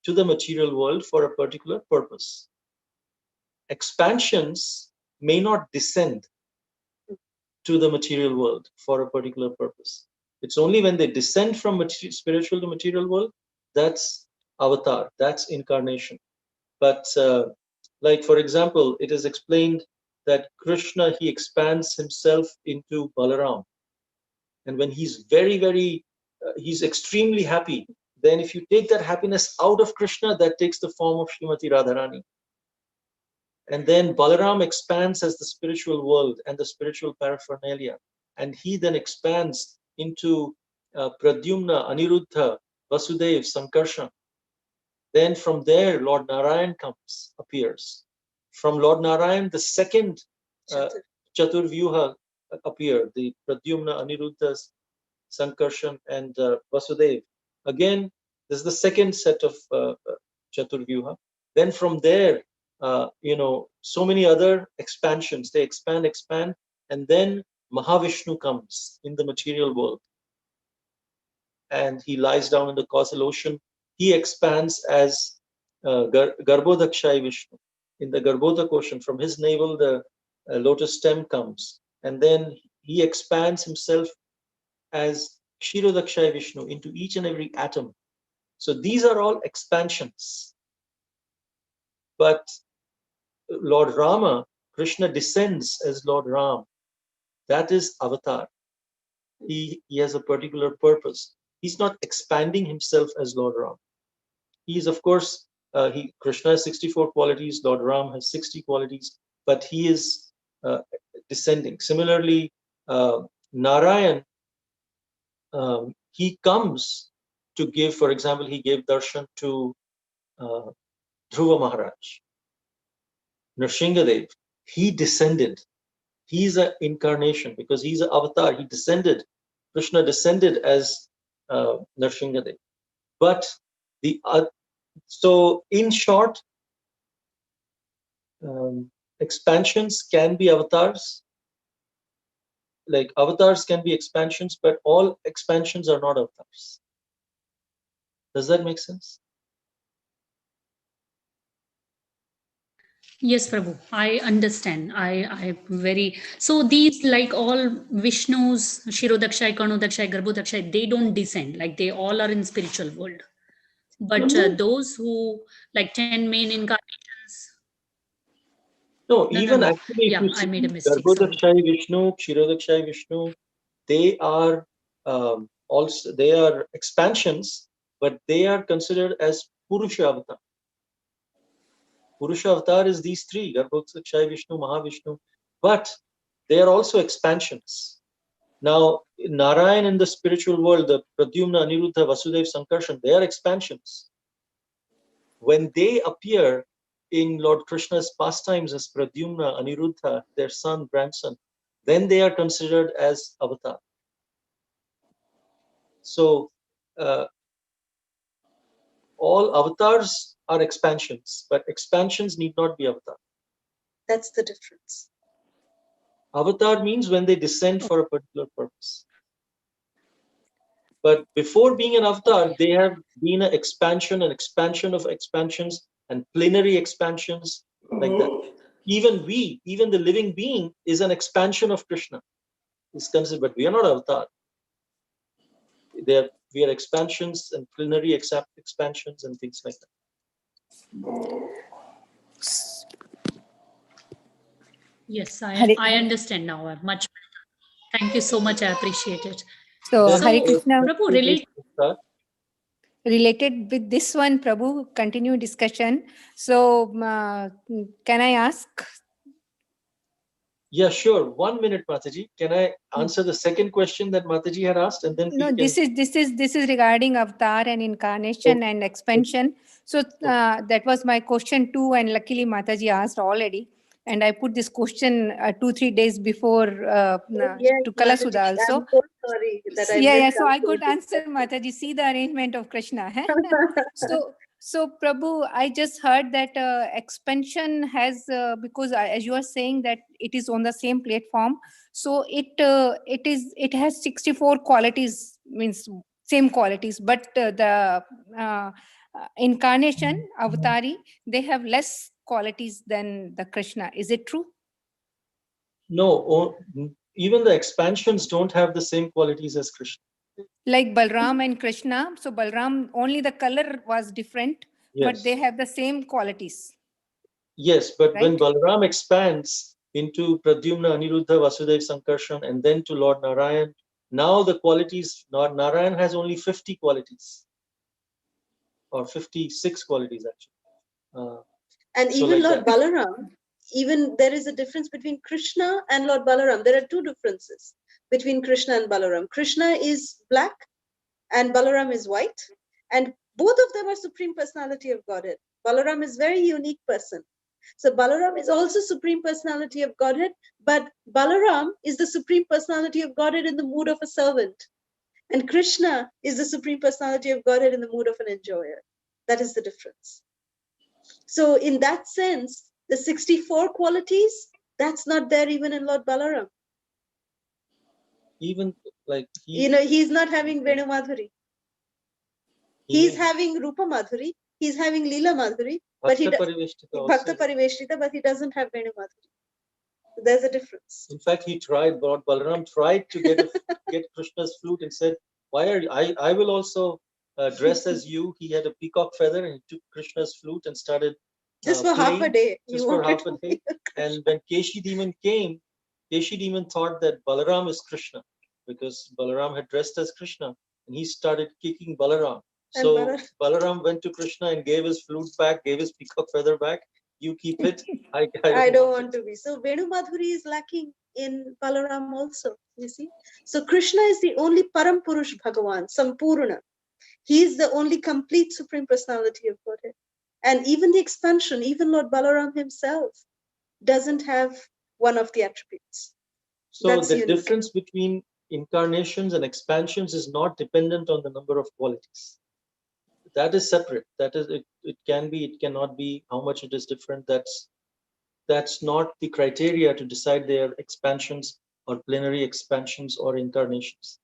to the material world for a particular purpose. Expansions may not descend to the material world for a particular purpose. It's only when they descend from spiritual to material world, that's avatar, that's incarnation. But like, for example, it is explained that Krishna, he expands himself into Balaram. And when he's he's extremely happy, then if you take that happiness out of Krishna, that takes the form of Srimati Radharani. And then Balaram expands as the spiritual world and the spiritual paraphernalia. And he then expands into Pradyumna, Aniruddha, Vasudev, Sankarsha. Then from there, Lord Narayan appears. From Lord Narayan, the second Chaturvyuha appear, the Pradyumna, Aniruddha, Sankarshan, and Vasudev. Again, this is the second set of Chaturvyuha. Then from there, so many other expansions. They expand, and then Mahavishnu comes in the material world. And he lies down in the causal ocean. He expands as Garbhodakshay Vishnu. In the Garbhodak ocean, from his navel, the lotus stem comes. And then he expands himself as Kshirodakshay Vishnu into each and every atom. So these are all expansions. But Lord Rama, Krishna descends as Lord Ram. That is avatar. He has a particular purpose. He's not expanding himself as Lord Ram. He is, of course, Krishna has 64 qualities, Lord Ram has 60 qualities, but he is descending. Similarly, Narayan, he comes to give, for example, he gave darshan to Dhruva Maharaj. Nrsingadev, he descended. He's an incarnation because he's an avatar. He descended. Krishna descended as Nrsingadev. But so in short, expansions can be avatars. Like avatars can be expansions, but all expansions are not avatars. Does that make sense?
Yes, Prabhu, I understand. I very, so these like all Vishnu's, Shirodakshay, Karnodakshay, Garbhodakshay, they don't descend, like they all are in spiritual world. But those who like 10 main incarnations.
No, even actually,
yeah,
if you
I
see
made a mistake.
Garbhodakshay Vishnu, Kshirodakshay Vishnu, they are also, they are expansions, but they are considered as Purusha Avatar. Purusha Avatar is these three, Garbhodakshay Vishnu, Mahavishnu, but they are also expansions. Now, Narayan in the spiritual world, the Pradyumna, Aniruddha, Vasudev, Sankarshan, they are expansions. When they appear in Lord Krishna's pastimes as Pradyumna, Aniruddha, their son, grandson, then they are considered as avatar. So all avatars are expansions, but expansions need not be avatar.
That's the difference.
Avatar means when they descend for a particular purpose. But before being an avatar, they have been an expansion of expansions and plenary expansions like that. Even the living being is an expansion of Krishna. Is considered, but we are not avatar. We are expansions and plenary expansions and things like that.
Yes, I understand now much better. Thank you so much. I appreciate it.
So,
Then,
Hare Krishna.
Prabhu,
related with this one, Prabhu, continue discussion. So, can I ask?
Yeah, sure. 1 minute, Mataji. Can I answer the second question that Mataji had asked, and then
No, this is regarding avatar and incarnation and expansion. So that was my question too, and luckily Mataji asked already, and I put this question 2-3 days before to Kalasudha also.
I'm so sorry that I missed.
So I could answer Mataji. See the arrangement of Krishna. So Prabhu, I just heard that expansion has because as you are saying that it is on the same platform, so it has 64 qualities, means same qualities, but the incarnation avatari, they have less qualities than the Krishna. Is it true?
No, even the expansions don't have the same qualities as Krishna.
Like Balram and Krishna. So Balram, only the color was different, but they have the same qualities.
Yes, but when Balram expands into Pradyumna, Aniruddha, Vasudev, Sankarshan, and then to Lord Narayan, now the qualities, Lord Narayan has only 50 qualities, or 56 qualities actually.
And even like Lord Balaram, even there is a difference between Krishna and Lord Balaram. There are two differences between Krishna and Balaram. Krishna is black and Balaram is white. And Both of them are Supreme Personality of Godhead. Balaram is very unique person. So Balaram is also Supreme Personality of Godhead, but Balaram is the Supreme Personality of Godhead in the mood of a servant. And Krishna is the Supreme Personality of Godhead in the mood of an enjoyer. That is the difference. So in that sense, the 64 qualities, that's not there even in Lord Balaram.
Even like
he's not having Venu Madhuri. He's having Rupa Madhuri. He's having Leela Madhuri. But he Bhakta Pariveshtita, but he doesn't have Venu Madhuri. So there's a difference.
In fact, he tried. Lord Balaram tried to get Krishna's flute and said, "Why are you, I will also dress as you." He had a peacock feather and he took Krishna's flute and started
just for half a day.
Just for half a day. And when Keshi demon came, Keshi demon thought that Balaram is Krishna because Balaram had dressed as Krishna, and he started kicking Balaram. So Balaram went to Krishna and gave his flute back, gave his peacock feather back. You keep it. I
don't want to be. So Venu Madhuri is lacking in Balaram also, you see. So Krishna is the only Param Purush Bhagavan, Sampurna. He is the only complete Supreme Personality of Godhead. And even the expansion, even Lord Balaram himself doesn't have one of the attributes.
So that's the unique. Difference between incarnations and expansions is not dependent on the number of qualities. That is separate. That is, it can be, it cannot be. How much it is different, that's not the criteria to decide their expansions or plenary expansions or incarnations.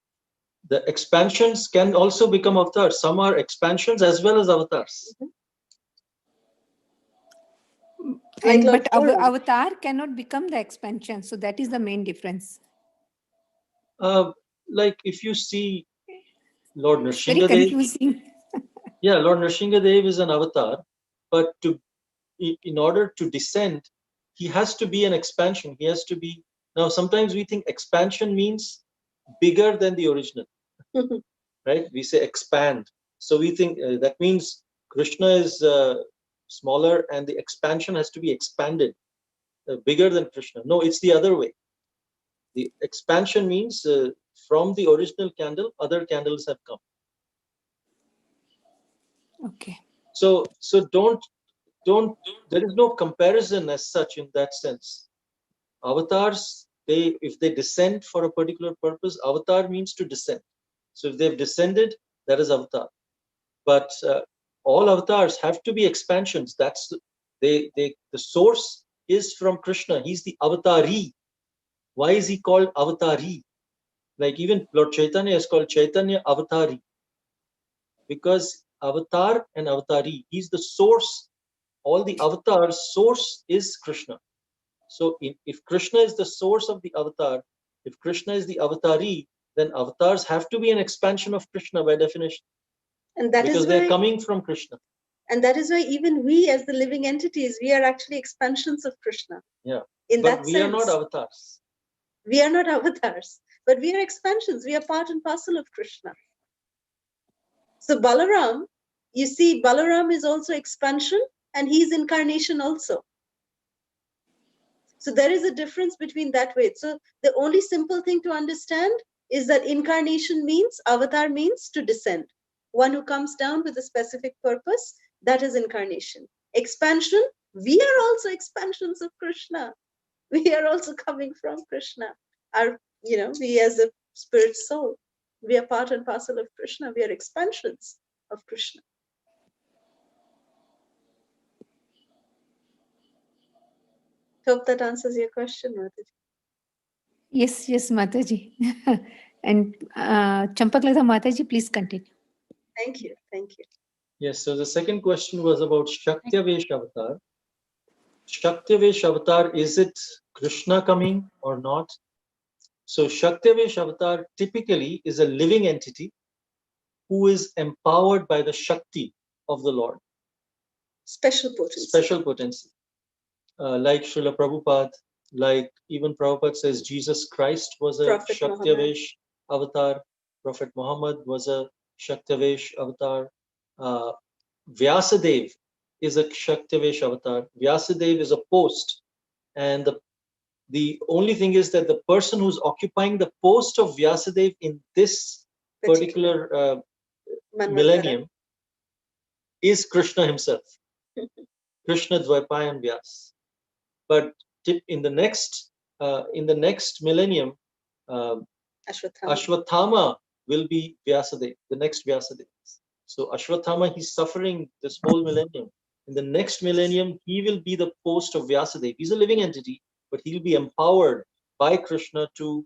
The expansions can also become avatars. Some are expansions as well as avatars.
But avatar cannot become the expansion. So that is the main difference.
Like if you see Lord
Nrsimhadev. Very confusing.
Yeah, Lord Nrsimhadev is an avatar, but in order to descend, he has to be an expansion. He has to be. Now, sometimes we think expansion means bigger than the original, right? We say expand. So we think that means Krishna is smaller and the expansion has to be expanded, bigger than Krishna. No, it's the other way. The expansion means from the original candle, other candles have come.
Okay.
So don't, there is no comparison as such in that sense. Avatars, if they descend for a particular purpose, avatar means to descend. So if they've descended, that is avatar. But all avatars have to be expansions. That's the source is from Krishna. He's the avatari. Why is he called avatari? Like even Lord Caitanya is called Caitanya Avatari. Because avatar and avatari, he's the source. All the avatars' source is Krishna. So if Krishna is the source of the avatar, if Krishna is the avatari, then avatars have to be an expansion of Krishna by definition.
And that
because they're coming from Krishna.
And that is why even we as the living entities, we are actually expansions of Krishna.
Yeah.
But
we are not avatars.
We are not avatars, but we are expansions. We are part and parcel of Krishna. So Balaram, you see, Balaram is also expansion and he is incarnation also. So there is a difference between that way. So the only simple thing to understand is that incarnation means, avatar means to descend. One who comes down with a specific purpose, that is incarnation. Expansion, we are also expansions of Krishna. We are also coming from Krishna. We as a spirit soul, we are part and parcel of Krishna. We are expansions of Krishna. Hope that answers your question, Mataji.
Yes, Mataji. And Champaklata Mataji, please continue.
Thank you.
Yes, so the second question was about Shaktivesh avatar. Shaktivesh avatar, is it Krishna coming or not? So Shaktivesh avatar typically is a living entity who is empowered by the Shakti of the Lord.
Special potency.
Like Srila Prabhupada, like even Prabhupada says Jesus Christ was a Shaktivesh avatar. Prophet Muhammad was a Shaktivesh avatar. Vyasadev is a Shaktivesh avatar. Vyasadev is a post. And the only thing is that the person who's occupying the post of Vyasadev in this particular millennium is Krishna himself. Krishna Dvaipayan Vyas. But in the next millennium, Ashwatthama will be Vyasadeva, the next Vyasadeva. So Ashwatthama, he's suffering this whole millennium. In the next millennium, he will be the post of Vyasadeva. He's a living entity, but he'll be empowered by Krishna to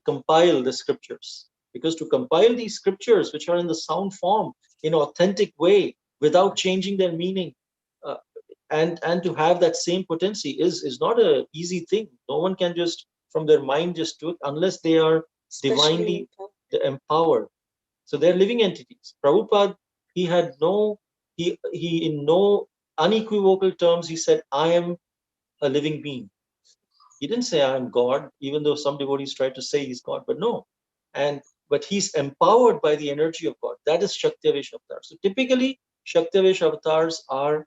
compile the scriptures. Because to compile these scriptures, which are in the sound form, in an authentic way, without changing their meaning, and to have that same potency is not an easy thing. No one can just from their mind just do it unless they are divinely empowered. So they're living entities. Prabhupada, he in no unequivocal terms, he said, I am a living being. He didn't say I am God, even though some devotees try to say he's God, but no. But he's empowered by the energy of God. That is Shaktiavesh Avatar. So typically, Shaktiavesh avatars are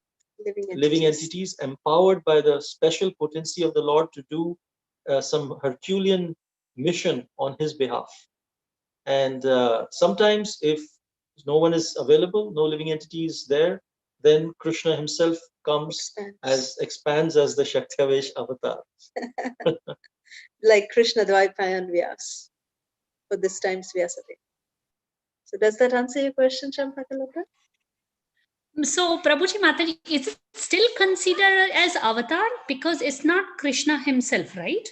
living entities empowered by the special potency of the Lord to do some Herculean mission on his behalf. And sometimes if no one is available, no living entity is there, then Krishna himself comes expands as the Shaktiavesh avatar.
Like Krishna Dvaipayan Vyas, for this time's Vyasadeva. So does that answer your question, Champakalata?
So Prabhuji Mataji, is it still considered as avatar because it's not Krishna himself, right?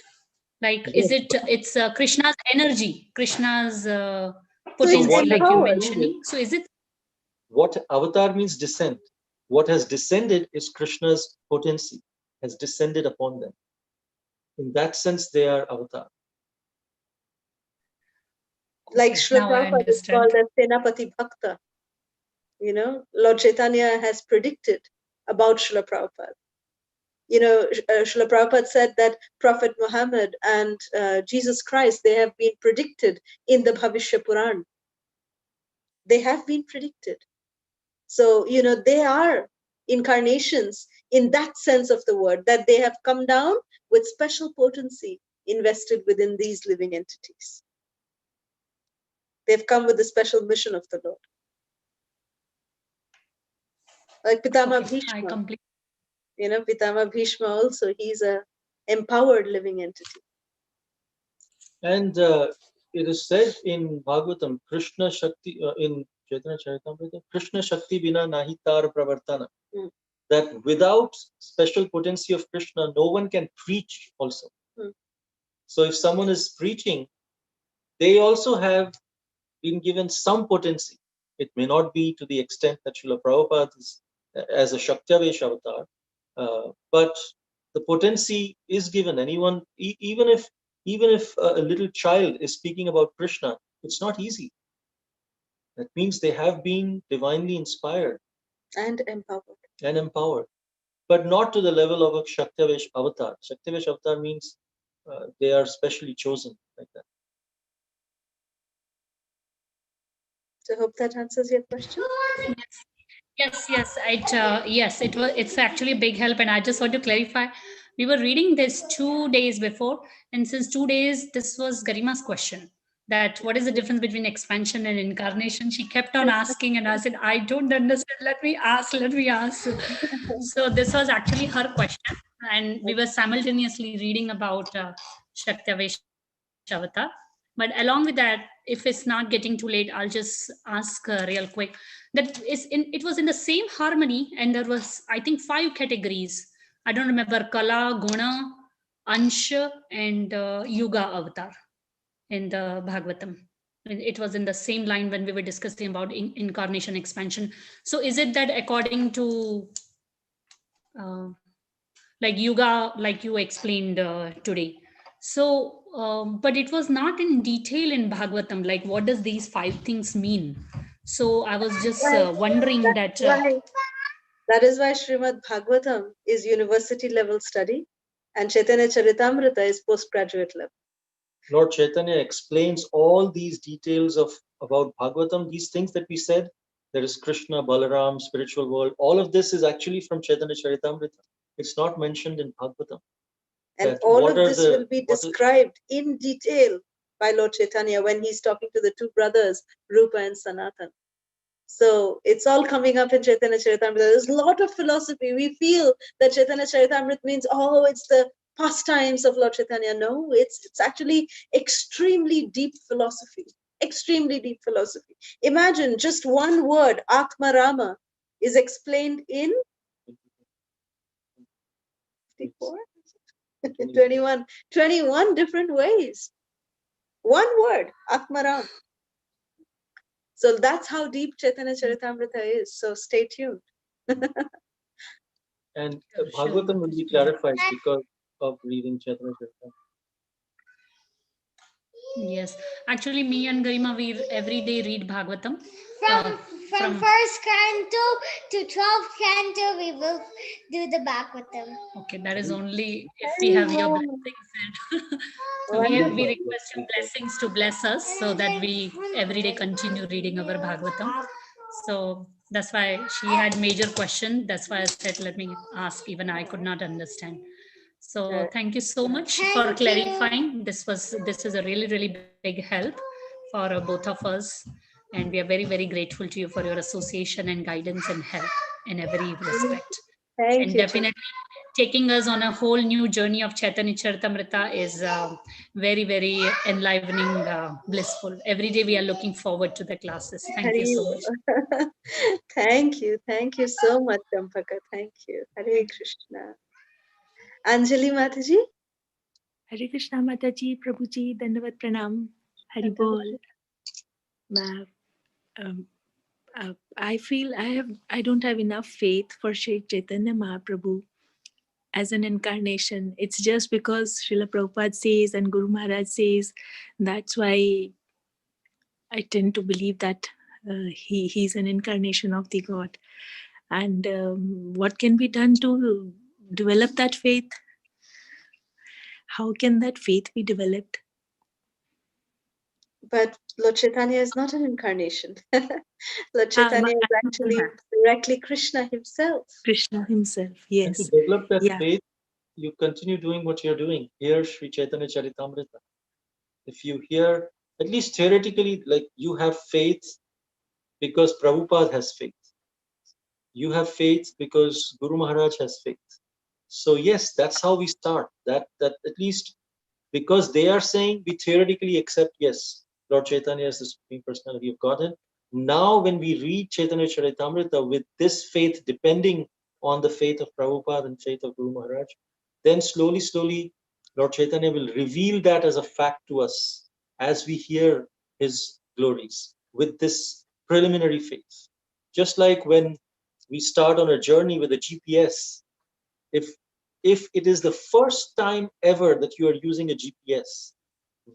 Like, is it? It's Krishna's energy, Krishna's potency, like you mentioning. So is it?
What avatar means descent. What has descended is Krishna's potency has descended upon them. In that sense, they are avatar.
Like Srila Prabhupada is called as Senapati Bhakta. You know, Lord Chaitanya has predicted about Srila Prabhupada. You know, Srila Prabhupada said that Prophet Muhammad and Jesus Christ, they have been predicted in the Bhavishya Puran. They have been predicted. So, you know, they are incarnations in that sense of the word, that they have come down with special potency invested within these living entities. They've come with the special mission of the Lord. Like Pitama Bhishma. You know, Pitama Bhishma also, he's a empowered living entity.
And it is said in Bhagavatam, Krishna Shakti, in Chaitanya Charitamrita, Krishna Shakti Vina Nahitar Pravartana. That without special potency of Krishna, no one can preach also. So if someone is preaching, they also have been given some potency. It may not be to the extent that Srila Prabhupada is as a Shaktiavesh avatar, but the potency is given. Anyone, even if a little child is speaking about Krishna, it's not easy. That means they have been divinely inspired
and
empowered, but not to the level of a Shaktiavesh avatar. Shaktiavesh avatar means they are specially chosen like that.
So I hope that answers your question.
Yes, it's actually a big help, and I just want to clarify. We were reading this 2 days before, and since 2 days, this was Garima's question. That what is the difference between expansion and incarnation? She kept on asking, and I said, I don't understand. Let me ask. So this was actually her question, and we were simultaneously reading about Shaktiavesh Avatar. But along with that, if it's not getting too late, I'll just ask real quick. It was in the same harmony, and there was, I think, 5 categories. I don't remember, Kala, Guna, Ansha, and Yuga Avatar in the Bhagavatam. It was in the same line when we were discussing about incarnation expansion. So is it that according to like Yuga, like you explained today? So, but it was not in detail in Bhagavatam, like what does these 5 things mean? So I was just wondering that.
That is why Srimad Bhagavatam is university level study and Chaitanya Charitamrita is postgraduate level.
Lord Chaitanya explains all these details about Bhagavatam, these things that we said. There is Krishna, Balaram, spiritual world. All of this is actually from Chaitanya Charitamrita. It's not mentioned in Bhagavatam.
And all of this will be described in detail by Lord Chaitanya when he's talking to the 2 brothers, Rupa and Sanatan. So it's all coming up in Chaitanya Charitamrita. There's a lot of philosophy. We feel that Chaitanya Charitamrita means, oh, it's the pastimes of Lord Chaitanya. No, it's actually extremely deep philosophy. Extremely deep philosophy. Imagine just one word, Atmarama, is explained in 54? 21 different ways. One word, Atmaram. So that's how deep Chaitanya Charitamrita is. So stay tuned.
And Bhagavatam will be clarified because of reading Chaitanya Charitamrita.
Yes, actually, me and Garima, we every day read Bhagavatam.
From first canto to 12th canto, we will do the Bhagavatam.
Okay, that is only if we have your blessings. And we request your blessings to bless us so that we every day continue reading our Bhagavatam. So that's why she had major question. That's why I said, let me ask. Even I could not understand. So thank you so much for clarifying. This is a really big help for both of us, and we are very grateful to you for your association and guidance and help in every respect.
Thank you.
Definitely taking us on a whole new journey of Chaitanya Charitamrita is very enlivening, blissful. Every day we are looking forward to the classes. Thank you so much.
Thank you so much, Champaka. Thank you. Hare Krishna. Anjali Mataji.
Hare Krishna Mataji, Prabhuji, Dandavat Pranam, Hari Bol. I feel I don't have enough faith for Sri Chaitanya Mahaprabhu as an incarnation. It's just because Srila Prabhupada says and Guru Maharaj says, that's why I tend to believe that he's an incarnation of the God. And what can be done to develop that faith? How can that faith be developed?
But Lord Chaitanya is not an incarnation. Lord Chaitanya is actually directly Krishna himself.
Krishna himself, yes.
And to develop that faith, you continue doing what you're doing. Hear Sri Chaitanya Charitamrita. If you hear, at least theoretically, like you have faith because Prabhupada has faith. You have faith because Guru Maharaj has faith. So yes, that's how we start. That at least because they are saying we theoretically accept, yes, Lord Chaitanya is the Supreme Personality of Godhead. Now when we read Chaitanya Charitamrita with this faith depending on the faith of Prabhupada and faith of Guru Maharaj, then slowly Lord Chaitanya will reveal that as a fact to us as we hear his glories with this preliminary faith. Just like when we start on a journey with a GPS, if it is the first time ever that you are using a GPS,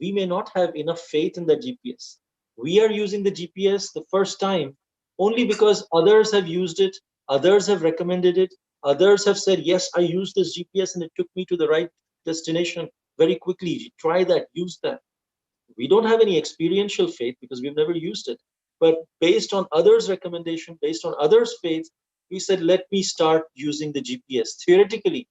we may not have enough faith in that GPS. We are using the GPS the first time only because others have used it, others have recommended it, others have said, yes, I used this GPS and it took me to the right destination very quickly. Try that, use that. We don't have any experiential faith because we've never used it. But based on others' recommendation, based on others' faith, we said, let me start using the GPS. Theoretically,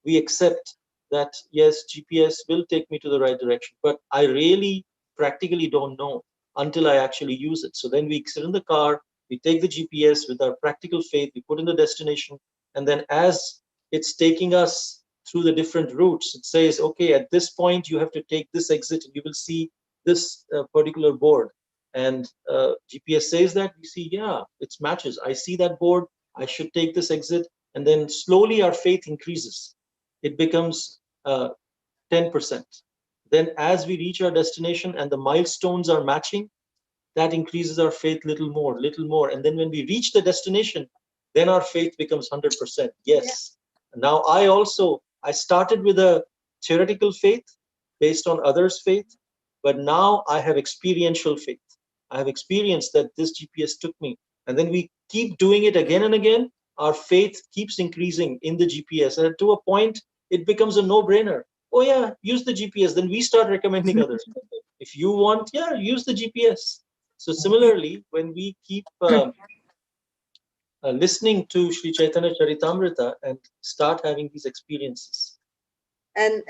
we accept that, yes, GPS will take me to the right direction, but I really practically don't know until I actually use it. So then we sit in the car, we take the GPS with our practical faith, we put in the destination, and then as it's taking us through the different routes, it says, okay, at this point, you have to take this exit and you will see this particular board. And GPS says that, we see, yeah, it matches. I see that board, I should take this exit. And then slowly our faith increases. It becomes 10%. Then as we reach our destination and the milestones are matching, that increases our faith little more. And then when we reach the destination, then our faith becomes 100%. Yes. Yeah. Now I started with a theoretical faith based on others' faith, but now I have experiential faith. I have experienced that this GPS took me. And then we keep doing it again and again. Our faith keeps increasing in the GPS. And to a point, it becomes a no-brainer. Oh yeah, use the GPS. Then we start recommending others. If you want, yeah, use the GPS. So similarly, when we keep listening to Sri Chaitanya Charitamrita and start having these experiences.
And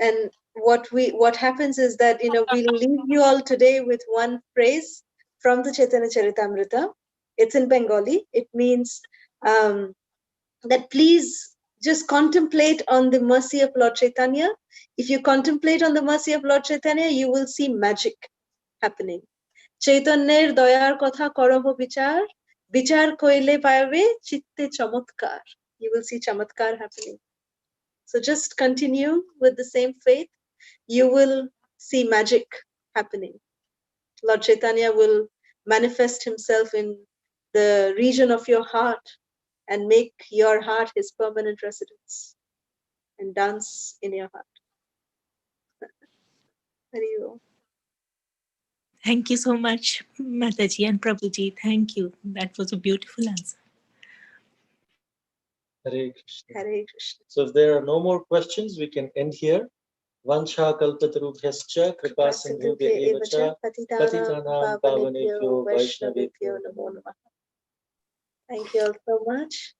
what happens is that, we'll leave you all today with one phrase from the Chaitanya Charitamrita. It's in Bengali. It means that please just contemplate on the mercy of Lord Chaitanya. If you contemplate on the mercy of Lord Chaitanya, you will see magic happening. Chaitanyer dayar kotha koroho bichar, bichar koile paave chitte chamatkar. You will see chamatkar happening. So just continue with the same faith. You will see magic happening. Lord Chaitanya will manifest himself in the region of your heart and make your heart his permanent residence and dance in your heart. There you go.
Thank you so much, Mataji and Prabhuji. Thank you. That was a beautiful answer.
Hare Krishna.
Hare Krishna.
So if there are no more questions, we can end here. Vansha kalpatarubhyascha kripa sindhubhya eva cha patitanam pavanebhyo vaishnavebhyo namo namah.
Thank you all so much.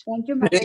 Thank you, Mataji.